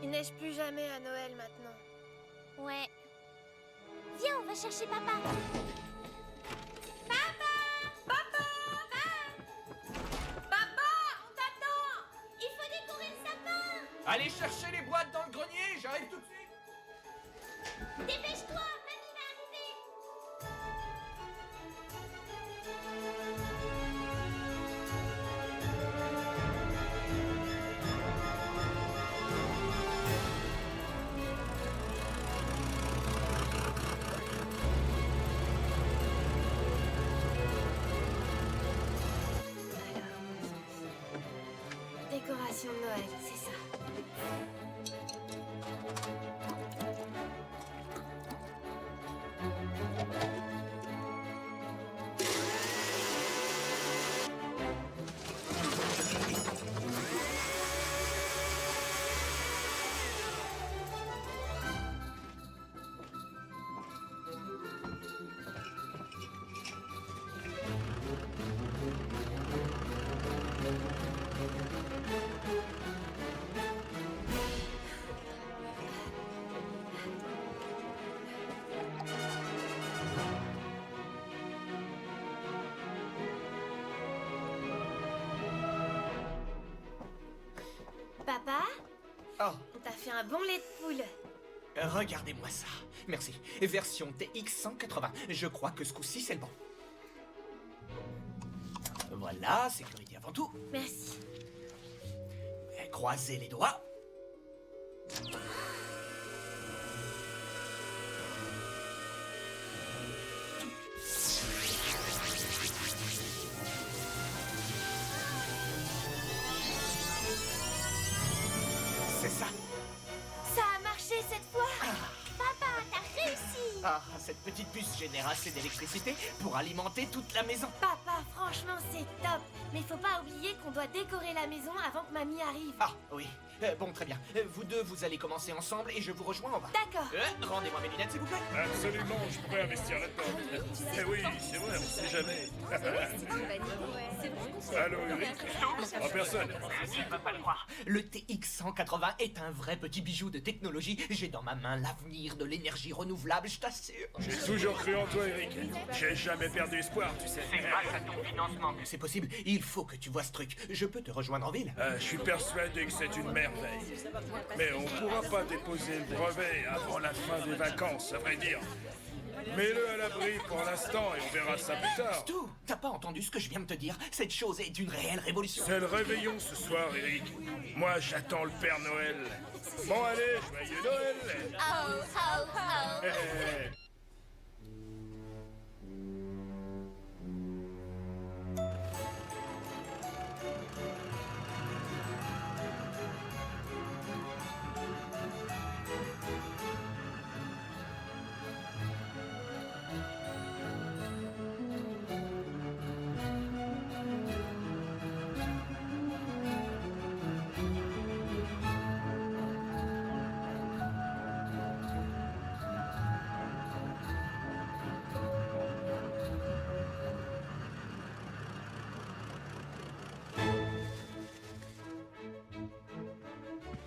Il neige plus jamais à Noël maintenant. Ouais. Viens, on va chercher papa. Papa! Papa! Papa! On t'attend! Il faut décorer le sapin! Allez chercher les boîtes dans le grenier, j'arrive tout de suite. Dépêche-toi, mamie va arriver! Décoration de Noël, c'est ça. Papa, Oh, on t'a fait un bon lait de poule. regardez-moi ça. Merci. Version TX 180. Je crois que ce coup-ci, c'est le bon. Voilà, sécurité avant tout. Merci. Croisez les doigts. C'est ça. Ça a marché cette fois. Papa, t'as réussi! Ah, cette petite puce génère assez d'électricité pour alimenter toute la maison. Papa, franchement, c'est top. Mais faut pas oublier qu'on doit décorer la maison avant que mamie arrive. Ah, oui. Bon, très bien. Vous deux, vous allez commencer ensemble et je vous rejoins en bas. D'accord. Rendez-moi mes lunettes, s'il vous plaît. Absolument, je pourrais investir là-dedans. Eh oui, c'est vrai, on sait jamais. Allô, Eric? En personne. Tu vas pas le croire. Le TX 180 est un vrai petit bijou de technologie. J'ai dans ma main l'avenir de l'énergie renouvelable, je t'assure. J'ai toujours cru en toi, Eric. J'ai jamais perdu espoir, tu sais. C'est grâce à ton financement que c'est possible. Il faut que tu vois ce truc. Je peux te rejoindre en ville. Je suis persuadé que c'est une merveille. Mais on pourra pas déposer le brevet avant la fin des vacances, à vrai dire. Mets-le à l'abri pour l'instant et on verra ça plus tard. Tout. T'as pas entendu ce que je viens de te dire? Cette chose est une réelle révolution. C'est le réveillon ce soir, Eric. Moi, j'attends le Père Noël. Bon, allez, joyeux Noël. Oh, oh, oh! Eh,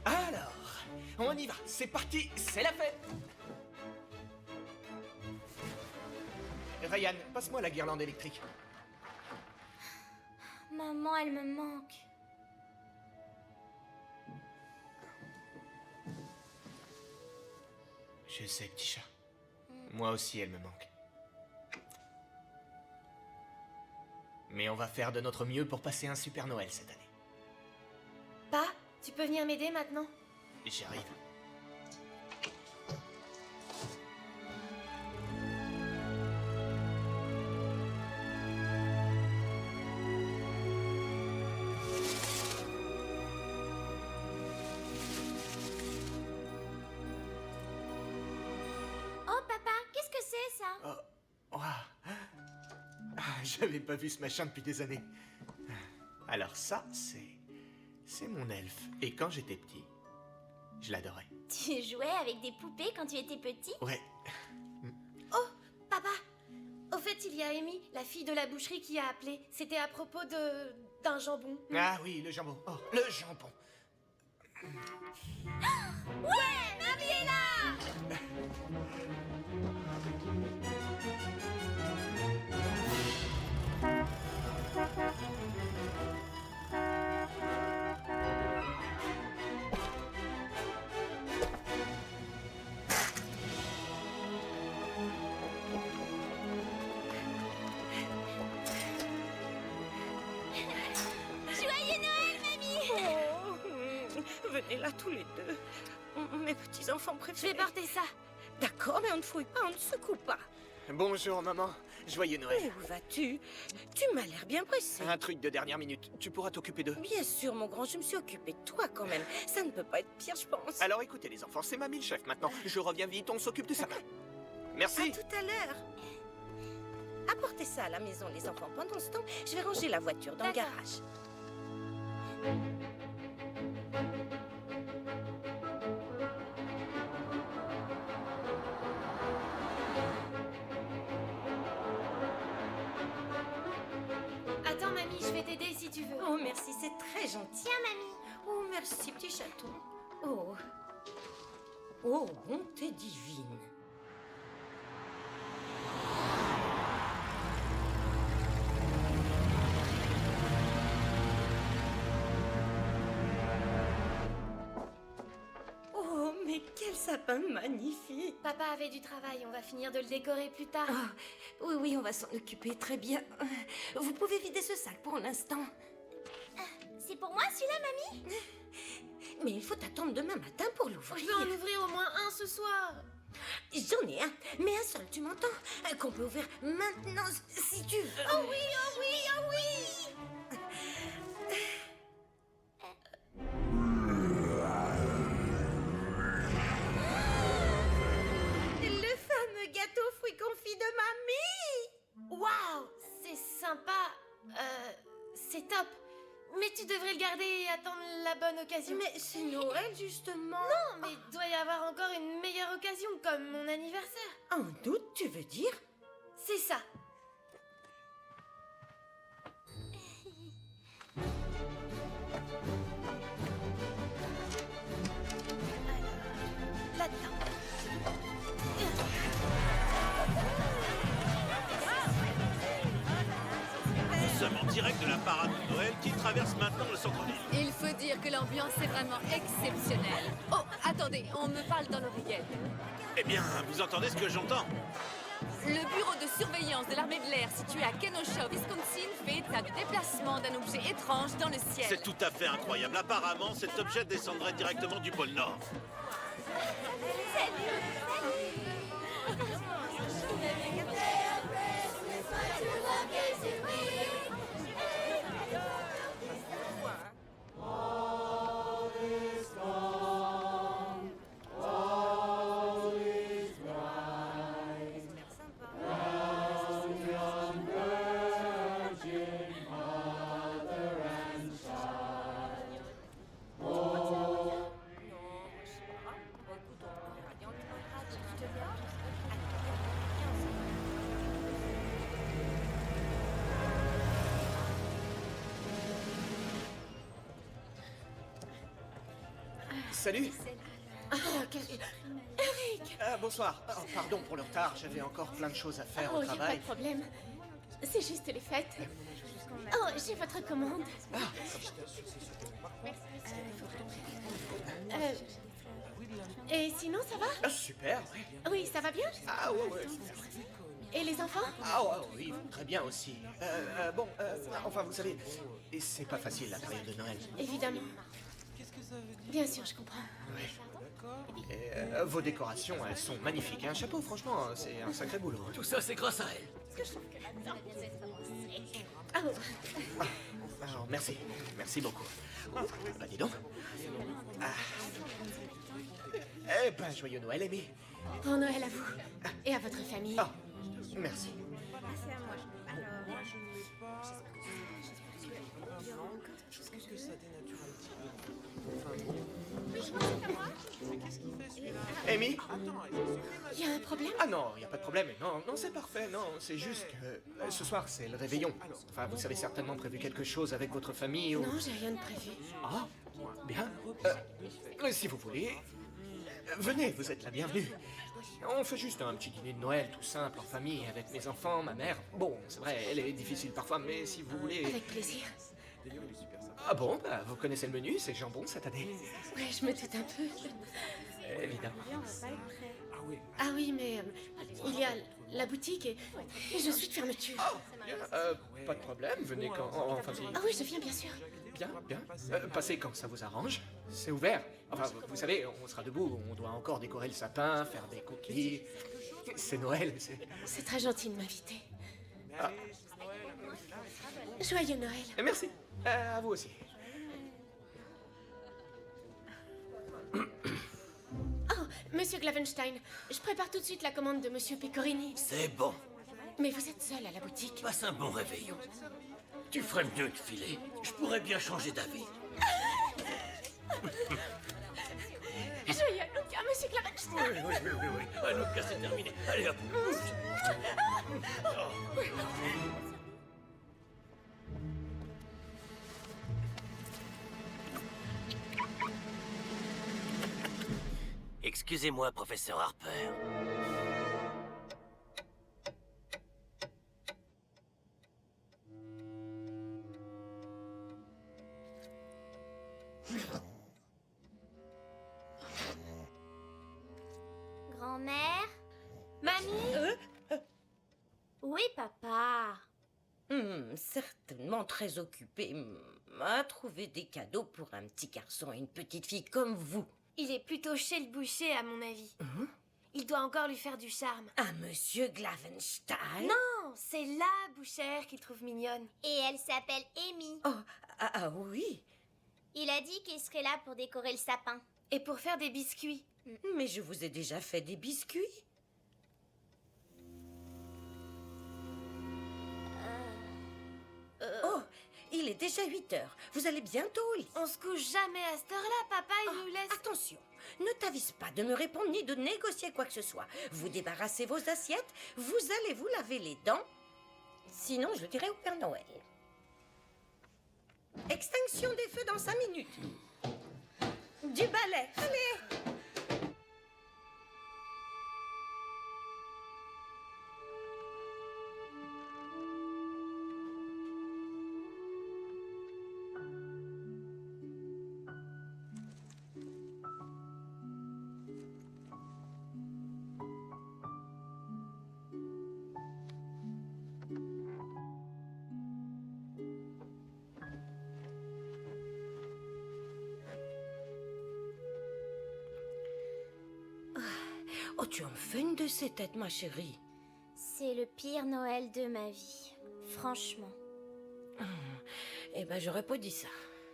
Alors, on y va. C'est parti, c'est la fête. Ryan, passe-moi la guirlande électrique. Maman, elle me manque. Je sais, petit chat. Moi aussi, elle me manque. Mais on va faire de notre mieux pour passer un super Noël cette année. Pa, tu peux venir m'aider maintenant? J'y arrive. Oh, papa, qu'est-ce que c'est ça? Ouah. J'avais pas vu ce machin depuis des années. Alors ça, c'est mon elfe. Et quand j'étais petit, je l'adorais. Tu jouais avec des poupées quand tu étais petit? Ouais. Oh, papa! Au fait, il y a Amy, la fille de la boucherie, qui a appelé. C'était à propos d'un jambon. Ah oui, le jambon. Oh, le jambon. tous les deux. Mes petits-enfants Je vais préférés. porter ça. D'accord, mais on ne fouille pas, on ne secoue pas. Bonjour, maman. Joyeux Noël. Où vas-tu? Tu m'as l'air bien pressé. Un truc de dernière minute. Tu pourras t'occuper d'eux. Bien sûr, mon grand, je me suis occupée de toi quand même. Ça ne peut pas être pire, je pense. Alors écoutez, les enfants, c'est mamie le chef maintenant. Je reviens vite, on s'occupe de ça. À Merci. tout à l'heure. Apportez ça à la maison, les enfants. Pendant ce temps, je vais ranger la voiture dans le D'accord. garage. Attends, mamie, je vais t'aider si tu veux. Oh, merci, c'est très gentil. Tiens, mamie. Oh, merci, petit chaton. Oh. Oh, bonté divine. Oh, mais quel sapin magnifique. Papa avait du travail, on va finir de le décorer plus tard. Ah, oui, oui, on va s'en occuper très bien. Vous pouvez vider ce sac pour l'instant. C'est pour moi celui-là, mamie? Mais il faut attendre demain matin pour Je l'ouvrir. peux en ouvrir au moins un ce soir. J'en ai un, mais un seul, tu m'entends? Qu'on peut ouvrir maintenant, si tu veux. Oh oui, oh oui, oh oui! Le fameux gâteau fruits confits de mamie. Waouh, c'est sympa. C'est top. Mais tu devrais le garder et attendre la bonne occasion. Mais c'est Noël, justement. Non, mais il doit y avoir encore une meilleure occasion, comme mon anniversaire. En doute, tu veux dire? C'est ça. Alors, là-dedans. Nous sommes en direct de la parade de Noël qui traverse maintenant le centre-ville. Il faut dire que l'ambiance est vraiment exceptionnelle. Oh, attendez, on me parle dans l'oreillette. Eh bien, vous entendez ce que j'entends? Le bureau de surveillance de l'armée de l'air situé à Kenosha, au Wisconsin, fait état du déplacement d'un objet étrange dans le ciel. C'est tout à fait incroyable. Apparemment, cet objet descendrait directement du pôle Nord. Salut. Oh, Eric. Bonsoir. Oh, pardon pour le retard, j'avais encore plein de choses à faire Oh, au y a pas travail. de problème. C'est juste les fêtes. Oh, j'ai votre commande. Et sinon, ça va? Ah, super, ouais. Oui, ça va bien? Ah ouais. Et les enfants? Ah ouais, oui, très bien aussi. Enfin, vous savez, et c'est pas facile la période de Noël. Évidemment. Bien sûr, je comprends. Et, vos décorations, elles sont magnifiques. Un chapeau, franchement, c'est un sacré boulot. Tout ça, c'est grâce à elle. Ah bon. Alors, merci. Merci beaucoup. Bah, dis donc. Ah. Eh ben, joyeux Noël, Amy. Bon Noël à vous. Et à votre famille. Ah, merci. Amy? Il y a un problème? Ah non, il n'y a pas de problème. Non, non, c'est parfait. Non, c'est juste que ce soir, c'est le réveillon. Enfin, vous avez certainement prévu quelque chose avec votre famille ou... Non, j'ai rien de prévu. Ah, bien. Si vous voulez, venez, vous êtes la bienvenue. On fait juste un petit dîner de Noël, tout simple, en famille, avec mes enfants, ma mère. Bon, c'est vrai, elle est difficile parfois, mais si vous voulez... Avec plaisir. Ah bon, bah, vous connaissez le menu, c'est jambon cette année. Ouais, je me doute un peu. Évidemment. Ah oui, mais il y a la boutique et je suis de fermeture. Bien, pas de problème, venez quand... Enfin, si... Ah oui, je viens bien sûr. Bien, bien. Passez quand ça vous arrange. C'est ouvert. Enfin, vous savez, on sera debout, on doit encore décorer le sapin, faire des cookies. C'est Noël, c'est... C'est très gentil de m'inviter. Ah. Joyeux Noël. Merci. À vous aussi. Oh, Monsieur Glavenstein, je prépare tout de suite la commande de Monsieur Pecorini. C'est bon. Mais vous êtes seul à la boutique. Passe un bon réveillon. Tu ferais mieux de filer. Je pourrais bien changer d'avis. Joyeux Hanouka, Monsieur Glavenstein. Oui. Hanouka, c'est terminé. Allez, hop. Excusez-moi, professeur Harper. Grand-mère? Mamie? Oui, papa. Certainement très occupé à trouver des cadeaux pour un petit garçon et une petite fille comme vous. Il est plutôt chez le boucher, à mon avis. Il doit encore lui faire du charme. Ah, Monsieur Glavenstein? Non, c'est la bouchère qu'il trouve mignonne. Et elle s'appelle Amy. Oh, oui. Il a dit qu'il serait là pour décorer le sapin. Et pour faire des biscuits. Mais je vous ai déjà fait des biscuits. Oh, il est déjà 8 heures. Vous allez bientôt au lit. On se couche jamais à cette heure-là, papa, il nous laisse... Attention, ne t'avise pas de me répondre ni de négocier quoi que ce soit. Vous débarrassez vos assiettes, vous allez vous laver les dents. Sinon, je le dirai au Père Noël. Extinction des feux dans 5 minutes. Du balai, allez. Oh, tu en fais une de ces têtes, ma chérie. C'est le pire Noël de ma vie. Franchement. Eh ben, j'aurais pas dit ça.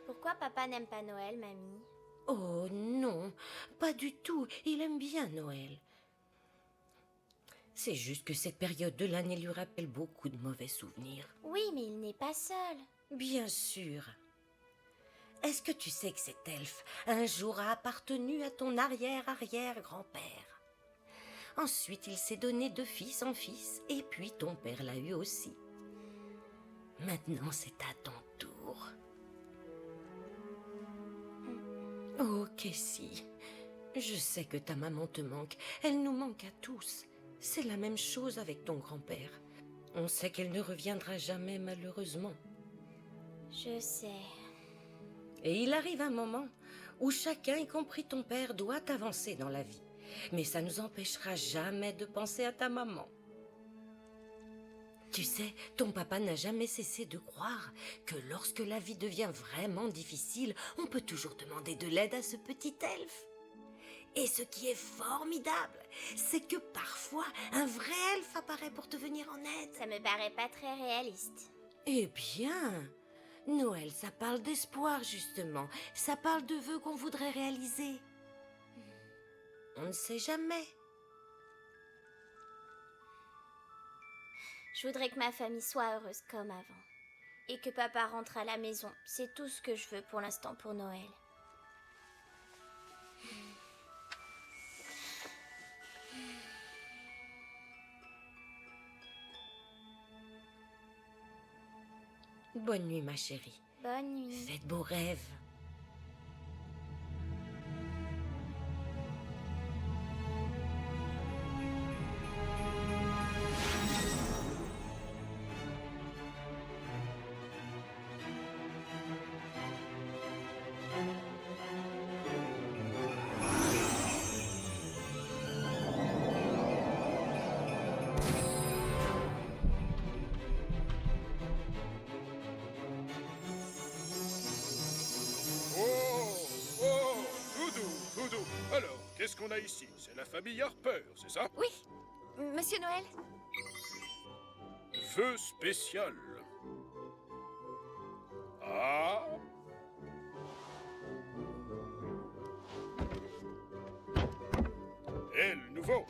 Pourquoi papa n'aime pas Noël, mamie? Oh non, pas du tout. Il aime bien Noël. C'est juste que cette période de l'année lui rappelle beaucoup de mauvais souvenirs. Oui, mais il n'est pas seul. Bien sûr. Est-ce que tu sais que cet elfe, un jour, a appartenu à ton arrière-arrière-grand-père? Ensuite, il s'est donné de fils en fils, et puis ton père l'a eu aussi. Maintenant, c'est à ton tour. Oh, Cassie, je sais que ta maman te manque. Elle nous manque à tous. C'est la même chose avec ton grand-père. On sait qu'elle ne reviendra jamais, malheureusement. Je sais. Et il arrive un moment où chacun, y compris ton père, doit avancer dans la vie. Mais ça nous empêchera jamais de penser à ta maman. Tu sais, ton papa n'a jamais cessé de croire que lorsque la vie devient vraiment difficile, on peut toujours demander de l'aide à ce petit elfe. Et ce qui est formidable, c'est que parfois, un vrai elfe apparaît pour te venir en aide. Ça me paraît pas très réaliste. Eh bien, Noël, ça parle d'espoir, justement. Ça parle de vœux qu'on voudrait réaliser. On ne sait jamais. Je voudrais que ma famille soit heureuse comme avant. Et que papa rentre à la maison. C'est tout ce que je veux pour l'instant pour Noël. Bonne nuit, ma chérie. Bonne nuit. Faites beaux rêves. a ici? C'est la famille Harper, c'est ça? Oui, Monsieur Noël? Vœu spécial. Ah. Et le nouveau.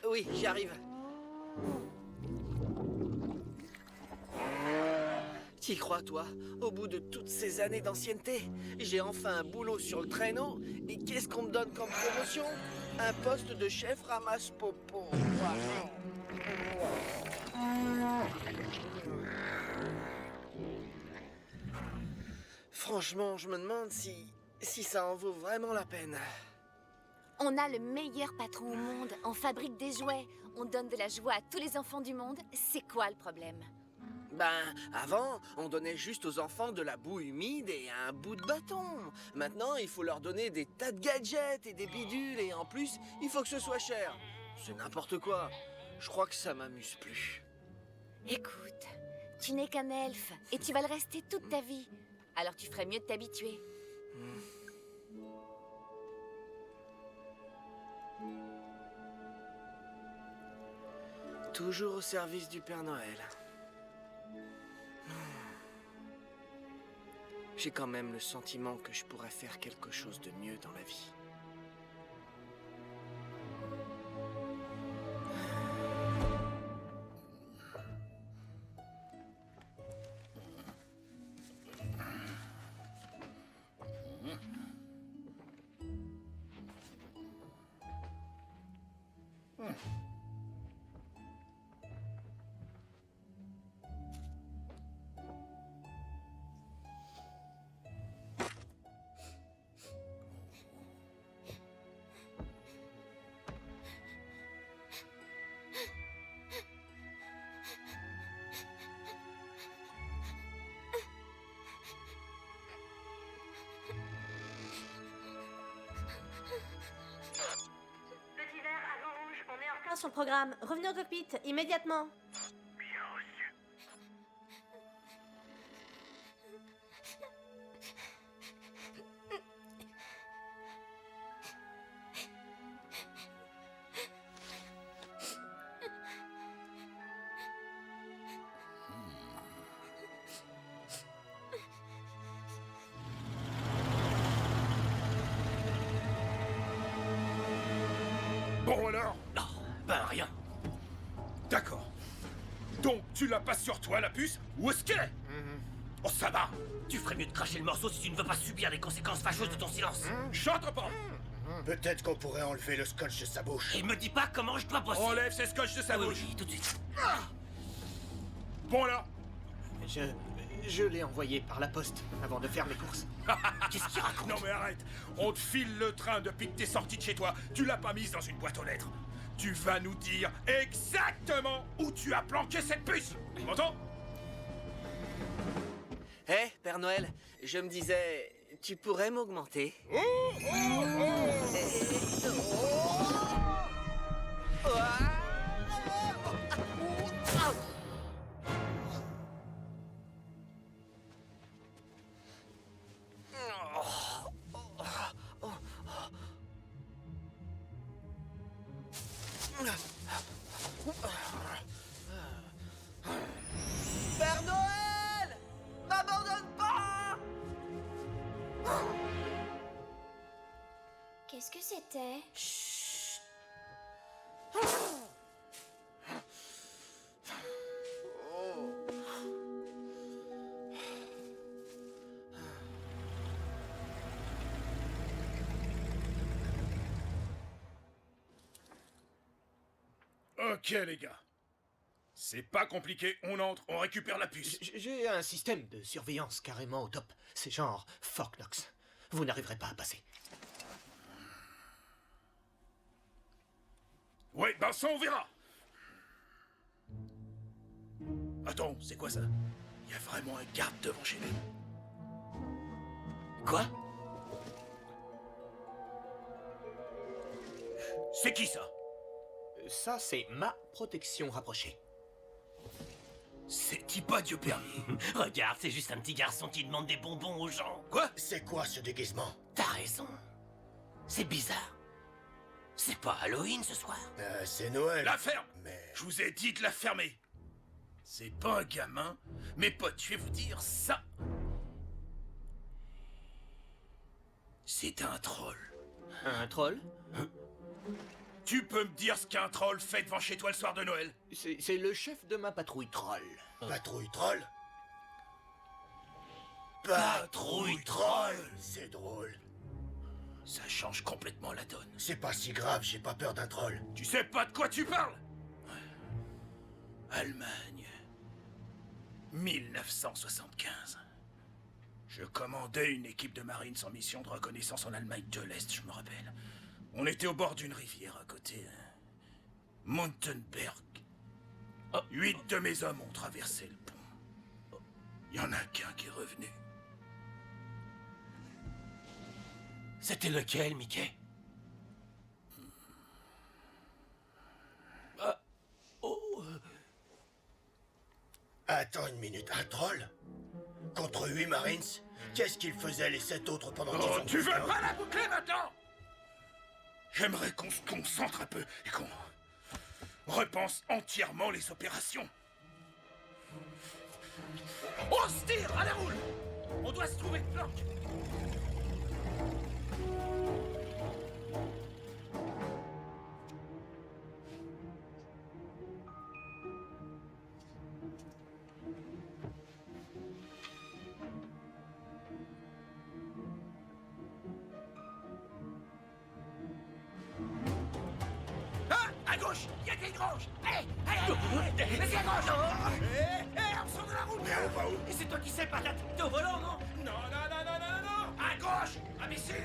Oui, j'y arrive. T'y crois, toi? Au bout de toutes ces années d'ancienneté, j'ai enfin un boulot sur le traîneau. Et qu'est-ce qu'on me donne comme promotion? Un poste de chef ramasse-popo. Franchement, je me demande si ça en vaut vraiment la peine. On a le meilleur patron au monde. On fabrique des jouets. On donne de la joie à tous les enfants du monde. C'est quoi le problème? Ben, avant, on donnait juste aux enfants de la boue humide et un bout de bâton. Maintenant, il faut leur donner des tas de gadgets et des bidules, et en plus, il faut que ce soit cher. C'est n'importe quoi. Je crois que ça m'amuse plus. Écoute, tu n'es qu'un elfe et tu vas le rester toute ta vie. Alors tu ferais mieux de t'habituer. Toujours au service du Père Noël. J'ai quand même le sentiment que je pourrais faire quelque chose de mieux dans la vie. Petit verre avant rouge, on est en retard sur le programme. Revenez au cockpit, immédiatement. Bon alors? Non, ben rien. D'accord. Donc tu l'as pas sur toi, la puce? Où est-ce qu'elle est? Oh, ça va. Tu ferais mieux de cracher le morceau si tu ne veux pas subir les conséquences fâcheuses de ton silence. J'entends pas. Peut-être qu'on pourrait enlever le scotch de sa bouche. Et me dis pas comment je dois bosser. Enlève ces scotch de sa Oui, bouche. oui, tout de suite. Bon alors? Je l'ai envoyé par la poste avant de faire mes courses. Qu'est-ce qu'il raconte? Non mais arrête. On te file le train depuis que t'es sorti de chez toi. Tu l'as pas mise dans une boîte aux lettres. Tu vas nous dire exactement où tu as planqué cette puce. Tu m'entends? Hé, Père Noël, je me disais, tu pourrais m'augmenter? Père Noël! M'abandonne pas! Qu'est-ce que c'était? Ok les gars. C'est pas compliqué, on entre, on récupère la puce. J'ai un système de surveillance carrément au top. C'est genre Fort Knox. Vous n'arriverez pas à passer. Ouais, ben ça on verra. Attends, c'est quoi ça? Il y a vraiment un garde devant chez nous. Quoi? C'est qui ça? Ça, c'est ma protection rapprochée. C'est pas Dieu permis. Regarde, c'est juste un petit garçon qui demande des bonbons aux gens. Quoi? C'est quoi ce déguisement? T'as raison. C'est bizarre. C'est pas Halloween ce soir. C'est Noël. La ferme! Mais... Je vous ai dit de la fermer. C'est pas un gamin. Mes potes, je vais vous dire ça. C'est un troll. Un troll? Tu peux me dire ce qu'un troll fait devant chez toi le soir de Noël? C'est le chef de ma patrouille troll. Patrouille troll? Patrouille troll. C'est drôle. Ça change complètement la donne. C'est pas si grave, j'ai pas peur d'un troll. Tu sais pas de quoi tu parles? Allemagne. 1975. Je commandais une équipe de marines en mission de reconnaissance en Allemagne de l'Est, je me rappelle. On était au bord d'une rivière à côté. Montenberg. 8 de mes hommes ont traversé le pont. Il y en a qu'un qui est revenu. C'était lequel, Mickey? Attends une minute, un troll? Contre 8 Marines? Qu'est-ce qu'ils faisaient les 7 autres pendant qu'ils ont... Tu veux pas la boucler maintenant? J'aimerais qu'on se concentre un peu et qu'on repense entièrement les opérations. On se tire à la roule! On doit se trouver de flanque. À gauche, il y a des granges. Allez, vas-y à gauche. On sort de la route. Mais on va où? Et c'est toi qui sais pas t'es au volant, non? Non. À gauche, imbécile.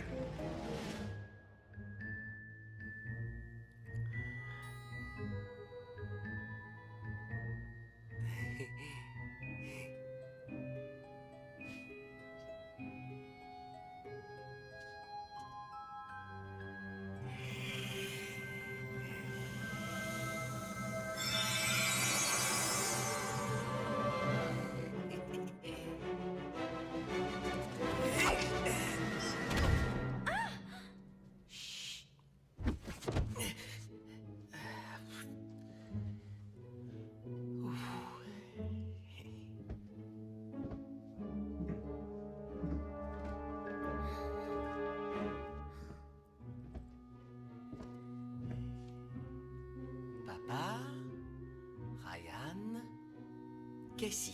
Papa, Ryan, Casey.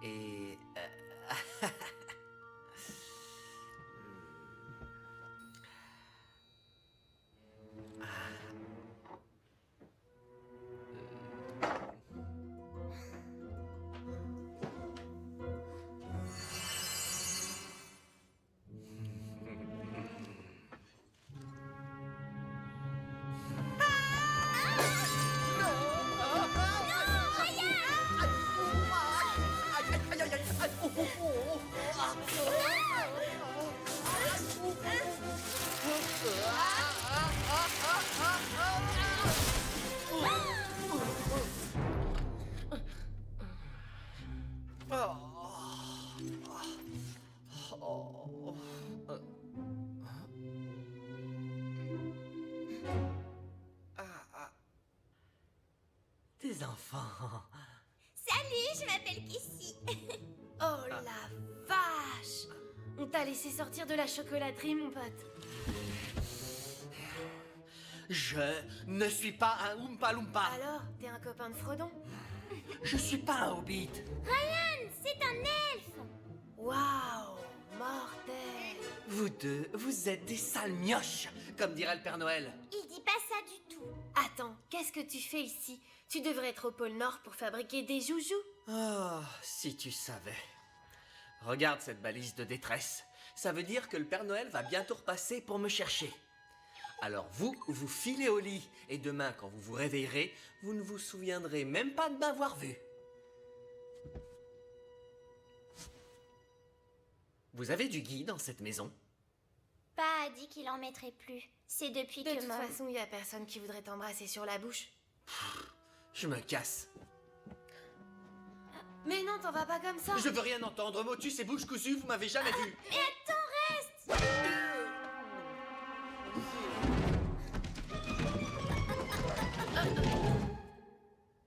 Et... Des enfants. Salut, je m'appelle Kissy. Oh la vache! On t'a laissé sortir de la chocolaterie, mon pote. Je ne suis pas un Oompa Loompa. Alors, t'es un copain de Frodon? Je suis pas un hobbit. Ryan, c'est un elfe. Waouh! Mortel! Vous deux, vous êtes des sales mioches, comme dirait le Père Noël. Il dit pas ça du tout. Attends, qu'est-ce que tu fais ici? Tu devrais être au pôle Nord pour fabriquer des joujoux. Oh, si tu savais. Regarde cette balise de détresse. Ça veut dire que le Père Noël va bientôt repasser pour me chercher. Alors vous filez au lit, et demain, quand vous vous réveillerez, vous ne vous souviendrez même pas de m'avoir vu. Vous avez du gui dans cette maison? Pa a dit qu'il en mettrait plus. C'est depuis De que toute Mom... façon, il y a personne qui voudrait t'embrasser sur la bouche. Je me casse. Mais non, t'en vas pas comme ça. Je veux rien entendre, motus et bouche cousue, vous m'avez jamais vu. Mais attends, reste.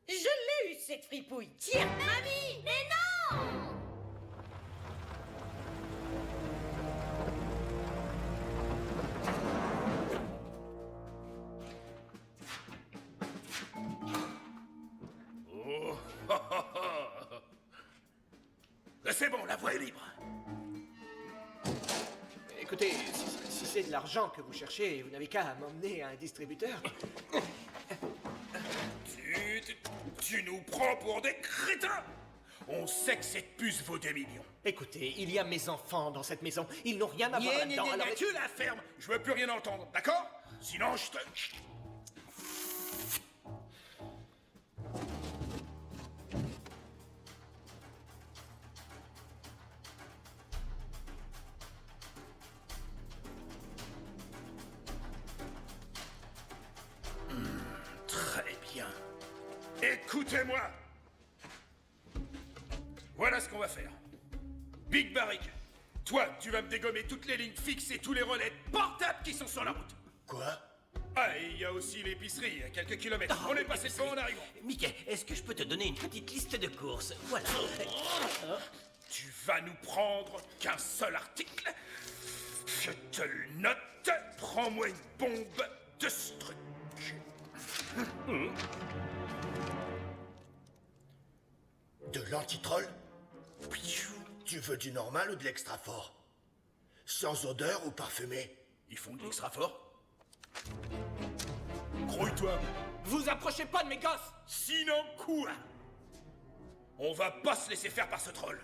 Je l'ai eu, cette fripouille. Tiens. Mamie, mais non. Oh. C'est bon, la voie est libre. Écoutez, si c'est de l'argent que vous cherchez, vous n'avez qu'à m'emmener à un distributeur. Tu nous prends pour des crétins. On sait que cette puce vaut des millions. Écoutez, il y a mes enfants dans cette maison. Ils n'ont rien à voir là-dedans. Alors... Tu la fermes. Je veux plus rien entendre, d'accord? Sinon, je te... Très bien. Écoutez-moi. Voilà ce qu'on va faire. Big Barrick, toi, tu vas me dégommer toutes les lignes fixes et tous les relais portables qui sont sur la route. Quoi? Ah, et il y a aussi l'épicerie, à quelques kilomètres. On est passé devant en arrivant. Mickey, est-ce que je peux te donner une petite liste de courses? Voilà. Tu vas nous prendre qu'un seul article. Je te le note. Prends-moi une bombe de ce truc. De l'antitroll? Tu veux du normal ou de l'extra fort? Sans odeur ou parfumé? Ils font de l'extra fort? Grouille-toi. Vous approchez pas de mes gosses! Sinon quoi? On va pas se laisser faire par ce troll.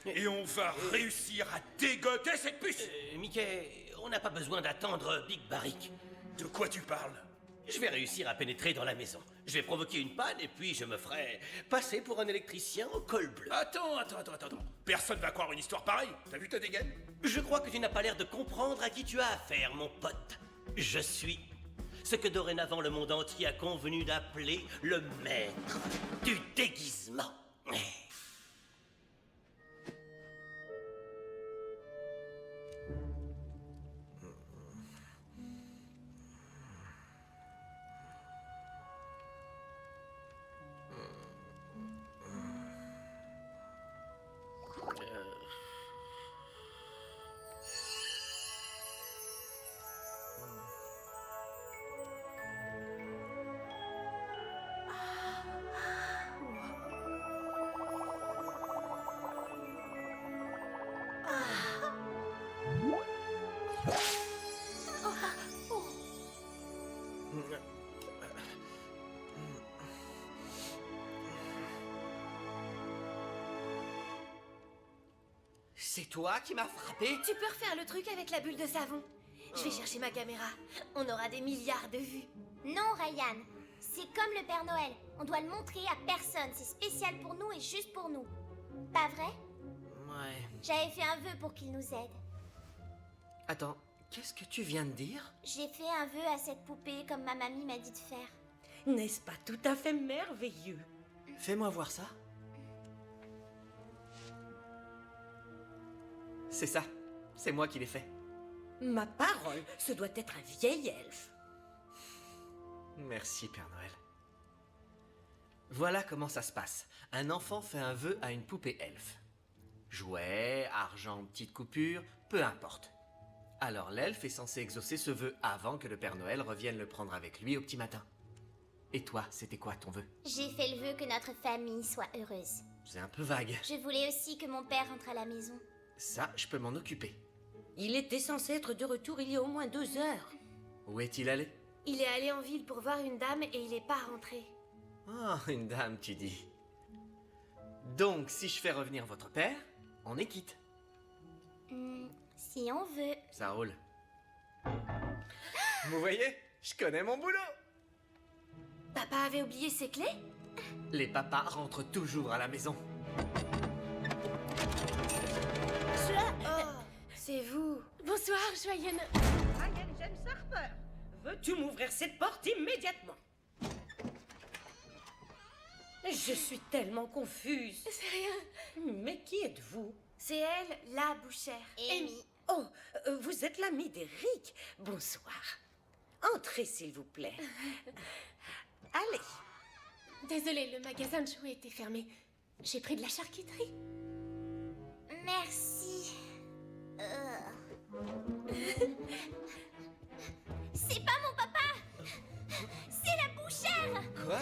Et on va réussir à dégoter cette puce. Mickey, on n'a pas besoin d'attendre Big Barrick. De quoi tu parles? Je vais réussir à pénétrer dans la maison. Je vais provoquer une panne et puis je me ferai passer pour un électricien au col bleu. Attends. Personne va croire une histoire pareille. T'as vu ta dégaine? Je crois que tu n'as pas l'air de comprendre à qui tu as affaire, mon pote. Je suis ce que dorénavant le monde entier a convenu d'appeler le maître du déguisement. C'est toi qui m'as frappé? Tu peux refaire le truc avec la bulle de savon. Je vais chercher ma caméra. On aura des milliards de vues. Non, Ryan. C'est comme le Père Noël. On doit le montrer à personne. C'est spécial pour nous et juste pour nous. Pas vrai? Ouais. J'avais fait un vœu pour qu'il nous aide. Attends, qu'est-ce que tu viens de dire? J'ai fait un vœu à cette poupée comme ma mamie m'a dit de faire. N'est-ce pas tout à fait merveilleux? Fais-moi voir ça. C'est ça. C'est moi qui l'ai fait. Ma parole, ce doit être un vieil elfe. Merci, Père Noël. Voilà comment ça se passe. Un enfant fait un vœu à une poupée elfe. Jouet, argent, petite coupure, peu importe. Alors l'elfe est censé exaucer ce vœu avant que le Père Noël revienne le prendre avec lui au petit matin. Et toi, c'était quoi ton vœu? J'ai fait le vœu que notre famille soit heureuse. C'est un peu vague. Je voulais aussi que mon père rentre à la maison. Ça, je peux m'en occuper. Il était censé être de retour il y a au moins 2 heures. Où est-il allé? Il est allé en ville pour voir une dame et il est pas rentré. Oh, une dame, tu dis. Donc, si je fais revenir votre père, on est quitte. Si on veut. Ça roule. Vous voyez? Je connais mon boulot. Papa avait oublié ses clés? Les papas rentrent toujours à la maison. Oh, c'est vous. Bonsoir, joyeux Noël. Ryan James Harper, veux-tu m'ouvrir cette porte immédiatement? Je suis tellement confuse. C'est rien. Mais qui êtes-vous? C'est elle, la bouchère. Amy. Oh, vous êtes l'amie d'Eric. Bonsoir. Entrez, s'il vous plaît. Allez. Désolée, le magasin de jouets était fermé. J'ai pris de la charcuterie. Merci. C'est pas mon papa! C'est la bouchère! Quoi?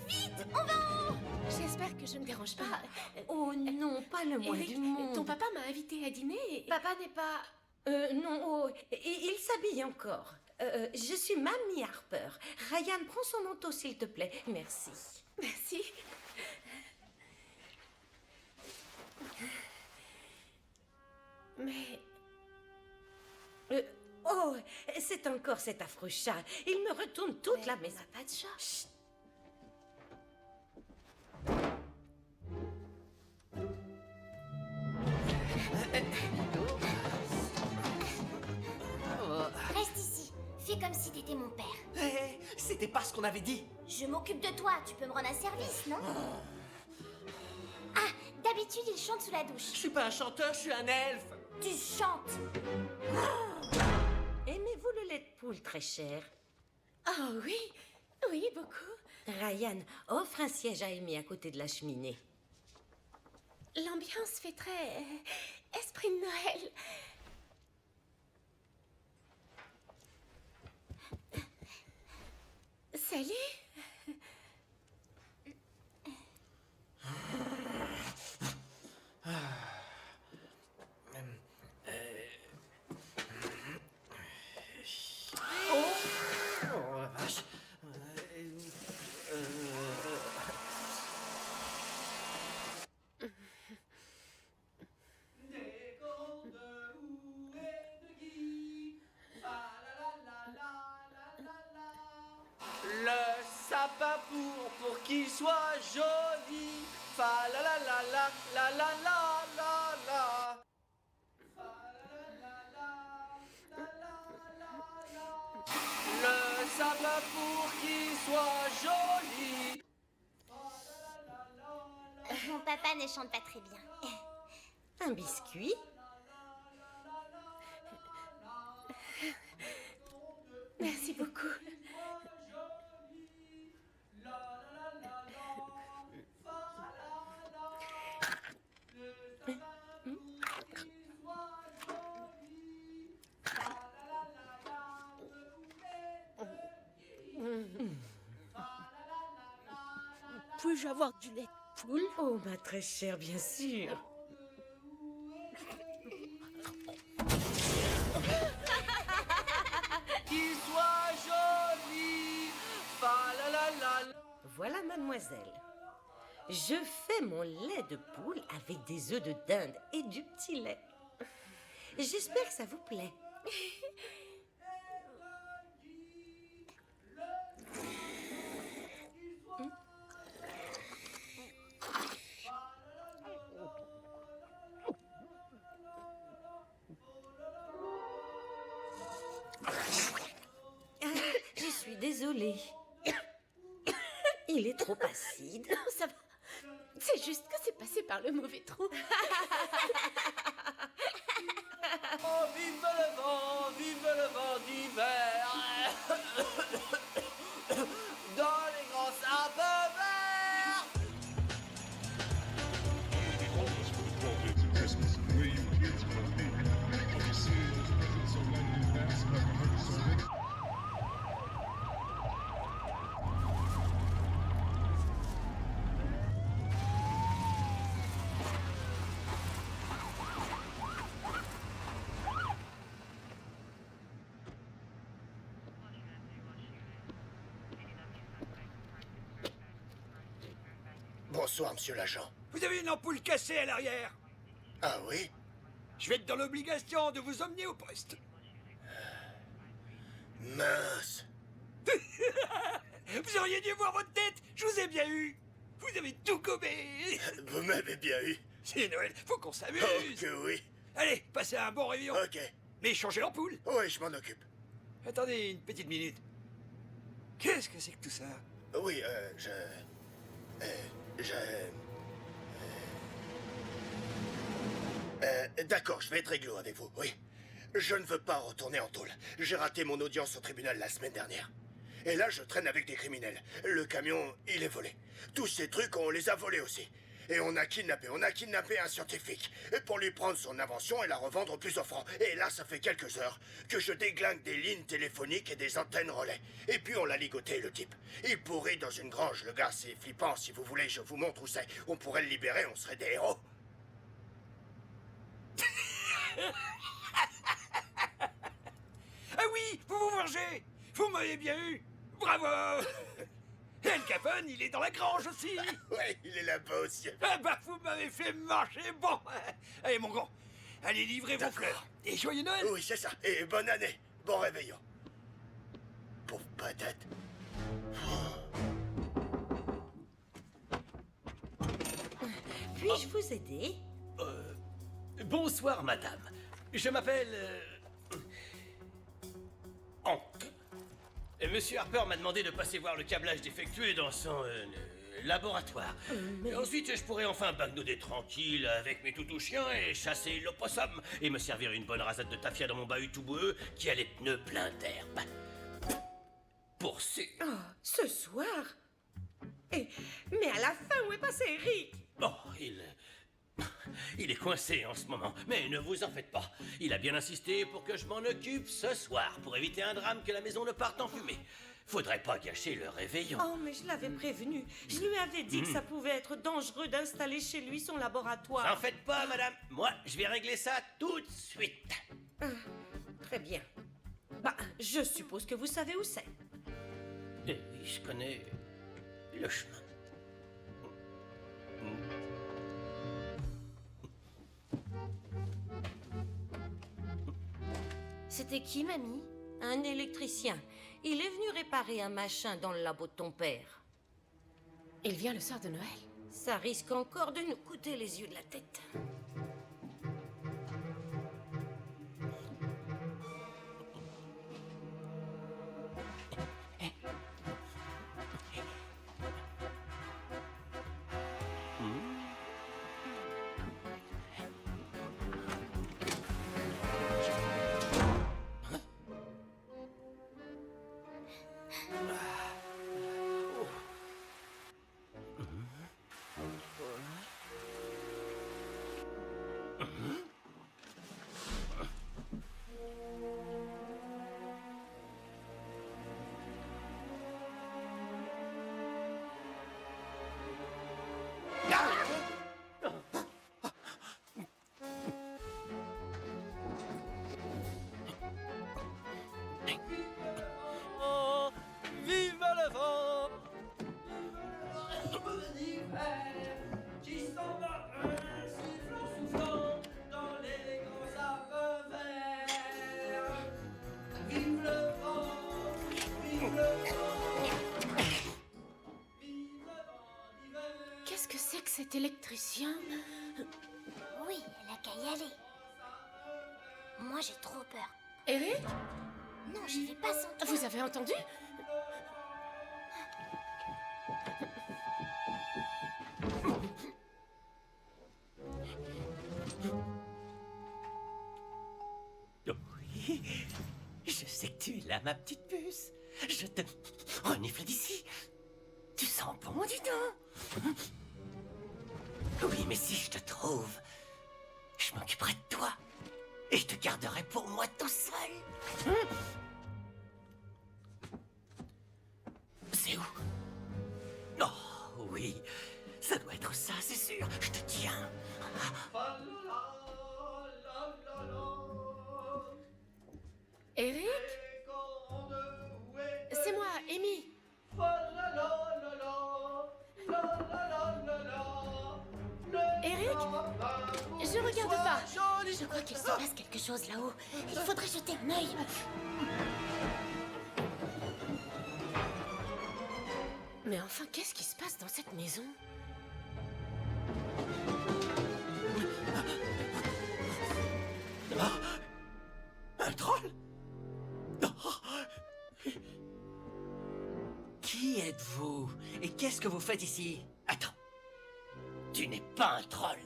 Vite, on va en haut! J'espère que je ne dérange pas. Oh non, pas le moins Eric, du monde. ton papa m'a invité à dîner et... Papa n'est pas... Non, oh, il s'habille encore. Je suis Mamie Harper. Ryan, prends son manteau, s'il te plaît. Merci. Merci. Mais... Oh, c'est encore cet affreux chat. Il me retourne toute la maison. Pas de chat. Chut. Reste ici. Fais comme si t'étais mon père. Hé, c'était pas ce qu'on avait dit. Je m'occupe de toi. Tu peux me rendre un service, non? Ah, d'habitude, il chante sous la douche. Je suis pas un chanteur, je suis un elfe. Tu chantes. Aimez-vous le lait de poule, très cher? Oh oui, oui, beaucoup. Ryan, offre un siège à Amy à côté de la cheminée. L'ambiance fait très... esprit de Noël. Salut. Oh la vache. Le sapin pour qu'il soit joli. Fa la la la la la la la la la. Le sapin pour qu'il soit joli. Mon papa ne chante pas très bien. Un biscuit? Merci beaucoup. Puis-je avoir du lait de poule? Oh, ma très chère, bien sûr. Qu'il soit joli. Fa la la la. Voilà, mademoiselle. Je fais mon lait de poule avec des œufs de dinde et du petit lait. J'espère que ça vous plaît. Je suis désolée. Il est trop acide. Non, ça va. C'est juste que c'est passé par le mauvais trou. Oh, vive le vent d'hiver. Dans les grands sapins verts. Bonsoir, monsieur l'agent. Vous avez une ampoule cassée à l'arrière. Ah oui? Je vais être dans l'obligation de vous emmener au poste. Mince. Vous auriez dû voir votre tête. Je vous ai bien eu. Vous avez tout gommé. Vous m'avez bien eu. C'est Noël, faut qu'on s'amuse. Oh que oui. Allez, passez un bon réveillon. Ok. Mais changez l'ampoule. Oui, je m'en occupe. Attendez une petite minute. Qu'est-ce que c'est que tout ça? Oui, D'accord, je vais être réglo avec vous, oui. Je ne veux pas retourner en tôle. J'ai raté mon audience au tribunal la semaine dernière. Et là, je traîne avec des criminels. Le camion, il est volé. Tous ces trucs, on les a volés aussi. Et on a kidnappé un scientifique pour lui prendre son invention et la revendre au plus offrant. Et là, ça fait quelques heures que je déglingue des lignes téléphoniques et des antennes relais. Et puis on l'a ligoté, le type. Il pourrit dans une grange, le gars, c'est flippant. Si vous voulez, je vous montre où c'est. On pourrait le libérer, on serait des héros. Ah oui, vous vous vengez. Vous m'avez bien eu. Bravo. El Capone, il est dans la grange aussi. Ouais, il est là-bas aussi. Ah bah, vous m'avez fait marcher. Bon, allez mon grand, allez livrer vos fleurs. Et joyeux Noël. Oui, c'est ça. Et bonne année. Bon réveillon. Pauvre patate. Puis-je vous aider? Bonsoir, madame. Je m'appelle... Hank. Et Monsieur Harper m'a demandé de passer voir le câblage défectueux dans son laboratoire. Et ensuite, je pourrais enfin bagnouder tranquille avec mes toutous chiens et chasser l'opossum et me servir une bonne rasade de tafia dans mon bahut tout boueux qui a les pneus pleins d'herbe. Pour sûr. Oh, ce soir? Mais à la fin, où est passé Eric? Oh, il est coincé en ce moment, mais ne vous en faites pas. Il a bien insisté pour que je m'en occupe ce soir, pour éviter un drame que la maison ne parte en fumée. Faudrait pas gâcher le réveillon. Oh, mais je l'avais prévenu. Je lui avais dit que ça pouvait être dangereux d'installer chez lui son laboratoire. N'en faites pas, madame. Moi, je vais régler ça tout de suite. Très bien. Bah, je suppose que vous savez où c'est. Eh oui, je connais le chemin. C'était qui, mamie? Un électricien. Il est venu réparer un machin dans le labo de ton père. Il vient le soir de Noël? Ça risque encore de nous coûter les yeux de la tête. Vive le vent. Qui s'en va, soufflant dans les grands arbres verts. Vive le vent, vive le vent. Vive le vent d'hiver. Qu'est-ce que c'est que cet électricien? Oui, elle a qu'à y aller. Moi, j'ai trop peur. Eric? Non, j'y vais pas sans toi. Vous avez entendu? Oui, je sais que tu es là, ma petite puce. Je te renifle d'ici. Tu sens bon, dis donc. Oui, mais si je te trouve, je m'occuperai de toi. Et je te garderai pour moi tout seul. C'est où? Oh, oui. Ça doit être ça, c'est sûr. Je te tiens. Eric? C'est moi, Amy. Eric? Je regarde pas. Je crois qu'il se passe quelque chose là-haut. Il faudrait jeter un œil. Mais enfin, qu'est-ce qui se passe dans cette maison? Un troll? Qui êtes-vous? Et qu'est-ce que vous faites ici? Tu n'es pas un troll.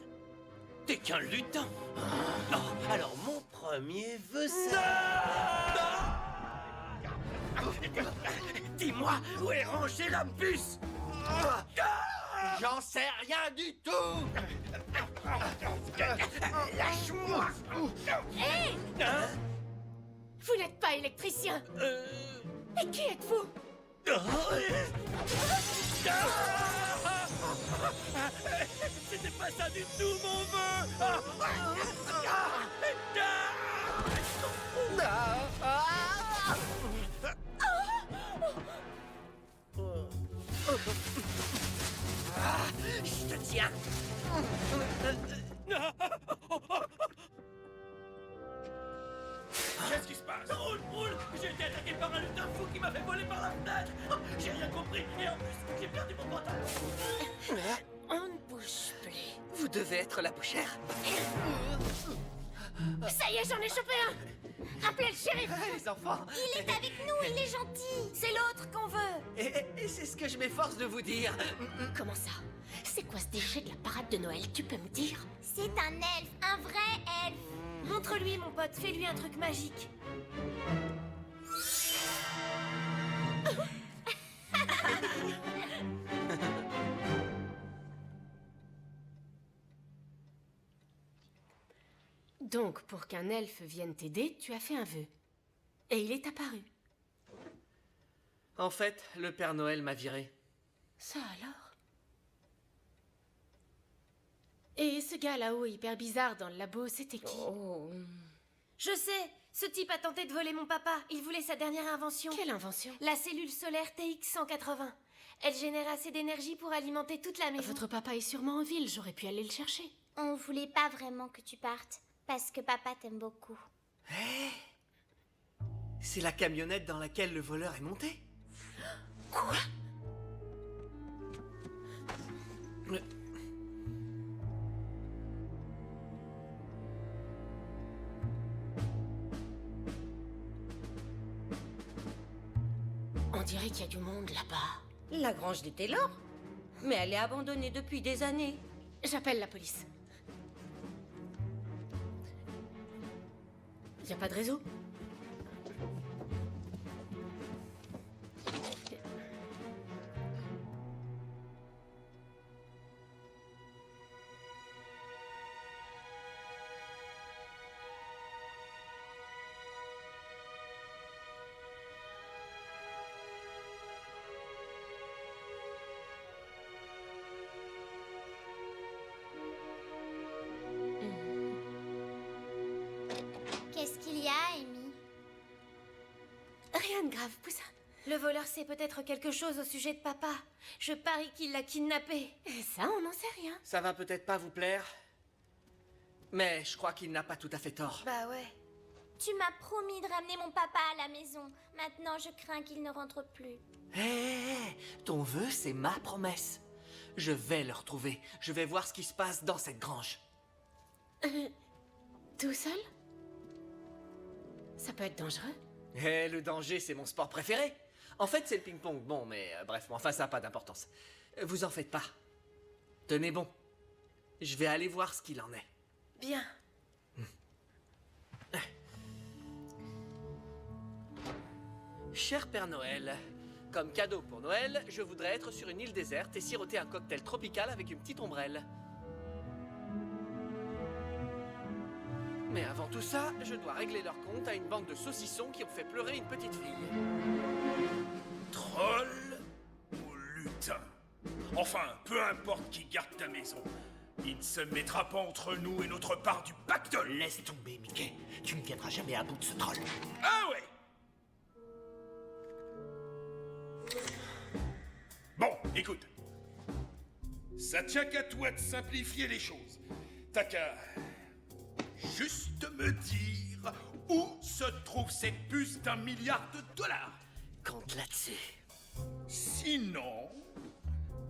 T'es qu'un lutin. Oh, alors mon premier vœu, c'est... Dis-moi, où est rangée la puce? J'en sais rien du tout. Lâche-moi. Hé Vous n'êtes pas électricien. Et qui êtes-vous? C'était pas ça du tout, mon vœu. Je te tiens. Qu'est-ce qui se passe? Roule. J'ai été attaqué par un lutin fou qui m'a fait voler par la fenêtre. J'ai rien compris et en plus, j'ai perdu mon pantalon. On ne bouge plus. Vous devez être la bouchère. Ça y est, j'en ai chopé un. Appelez le shérif. Les enfants. Il est avec nous, il est gentil. C'est l'autre qu'on veut. Et c'est ce que je m'efforce de vous dire. Comment ça? C'est quoi ce déchet de la parade de Noël? Tu peux me dire? C'est un elfe, un vrai elfe. Montre-lui, mon pote. Fais-lui un truc magique. Donc, pour qu'un elfe vienne t'aider, tu as fait un vœu. Et il est apparu. En fait, le Père Noël m'a viré. Ça alors? Et ce gars là-haut, hyper bizarre dans le labo, c'était qui? Je sais. Ce type a tenté de voler mon papa. Il voulait sa dernière invention. Quelle invention? La cellule solaire TX-180. Elle génère assez d'énergie pour alimenter toute la maison. Votre papa est sûrement en ville. J'aurais pu aller le chercher. On voulait pas vraiment que tu partes, parce que papa t'aime beaucoup. C'est la camionnette dans laquelle le voleur est monté. Quoi? On dirait qu'il y a du monde là-bas. La grange des Taylor? Mais elle est abandonnée depuis des années. J'appelle la police. Y a pas de réseau? Qu'est-ce qu'il y a, Amy? Rien de grave, poussin. Le voleur sait peut-être quelque chose au sujet de papa. Je parie qu'il l'a kidnappé. Et ça, on n'en sait rien. Ça va peut-être pas vous plaire, mais je crois qu'il n'a pas tout à fait tort. Bah ouais. Tu m'as promis de ramener mon papa à la maison. Maintenant, je crains qu'il ne rentre plus. Ton vœu, c'est ma promesse. Je vais le retrouver. Je vais voir ce qui se passe dans cette grange. Tout seul? Ça peut être dangereux. Le danger, c'est mon sport préféré. En fait, c'est le ping-pong. Bon, mais bref, enfin, ça n'a pas d'importance. Vous en faites pas. Tenez bon. Je vais aller voir ce qu'il en est. Bien. Cher Père Noël, comme cadeau pour Noël, je voudrais être sur une île déserte et siroter un cocktail tropical avec une petite ombrelle. Mais avant tout ça, je dois régler leur compte à une bande de saucissons qui ont fait pleurer une petite fille. Troll ou lutin? Enfin, peu importe qui garde ta maison, il ne se mettra pas entre nous et notre part du pactole. Laisse tomber, Mickey. Tu ne viendras jamais à bout de ce troll. Ah ouais. Bon, écoute. Ça tient qu'à toi de simplifier les choses. T'as qu'à juste me dire où se trouve cette puce d'1 milliard de dollars. Compte là-dessus. Sinon,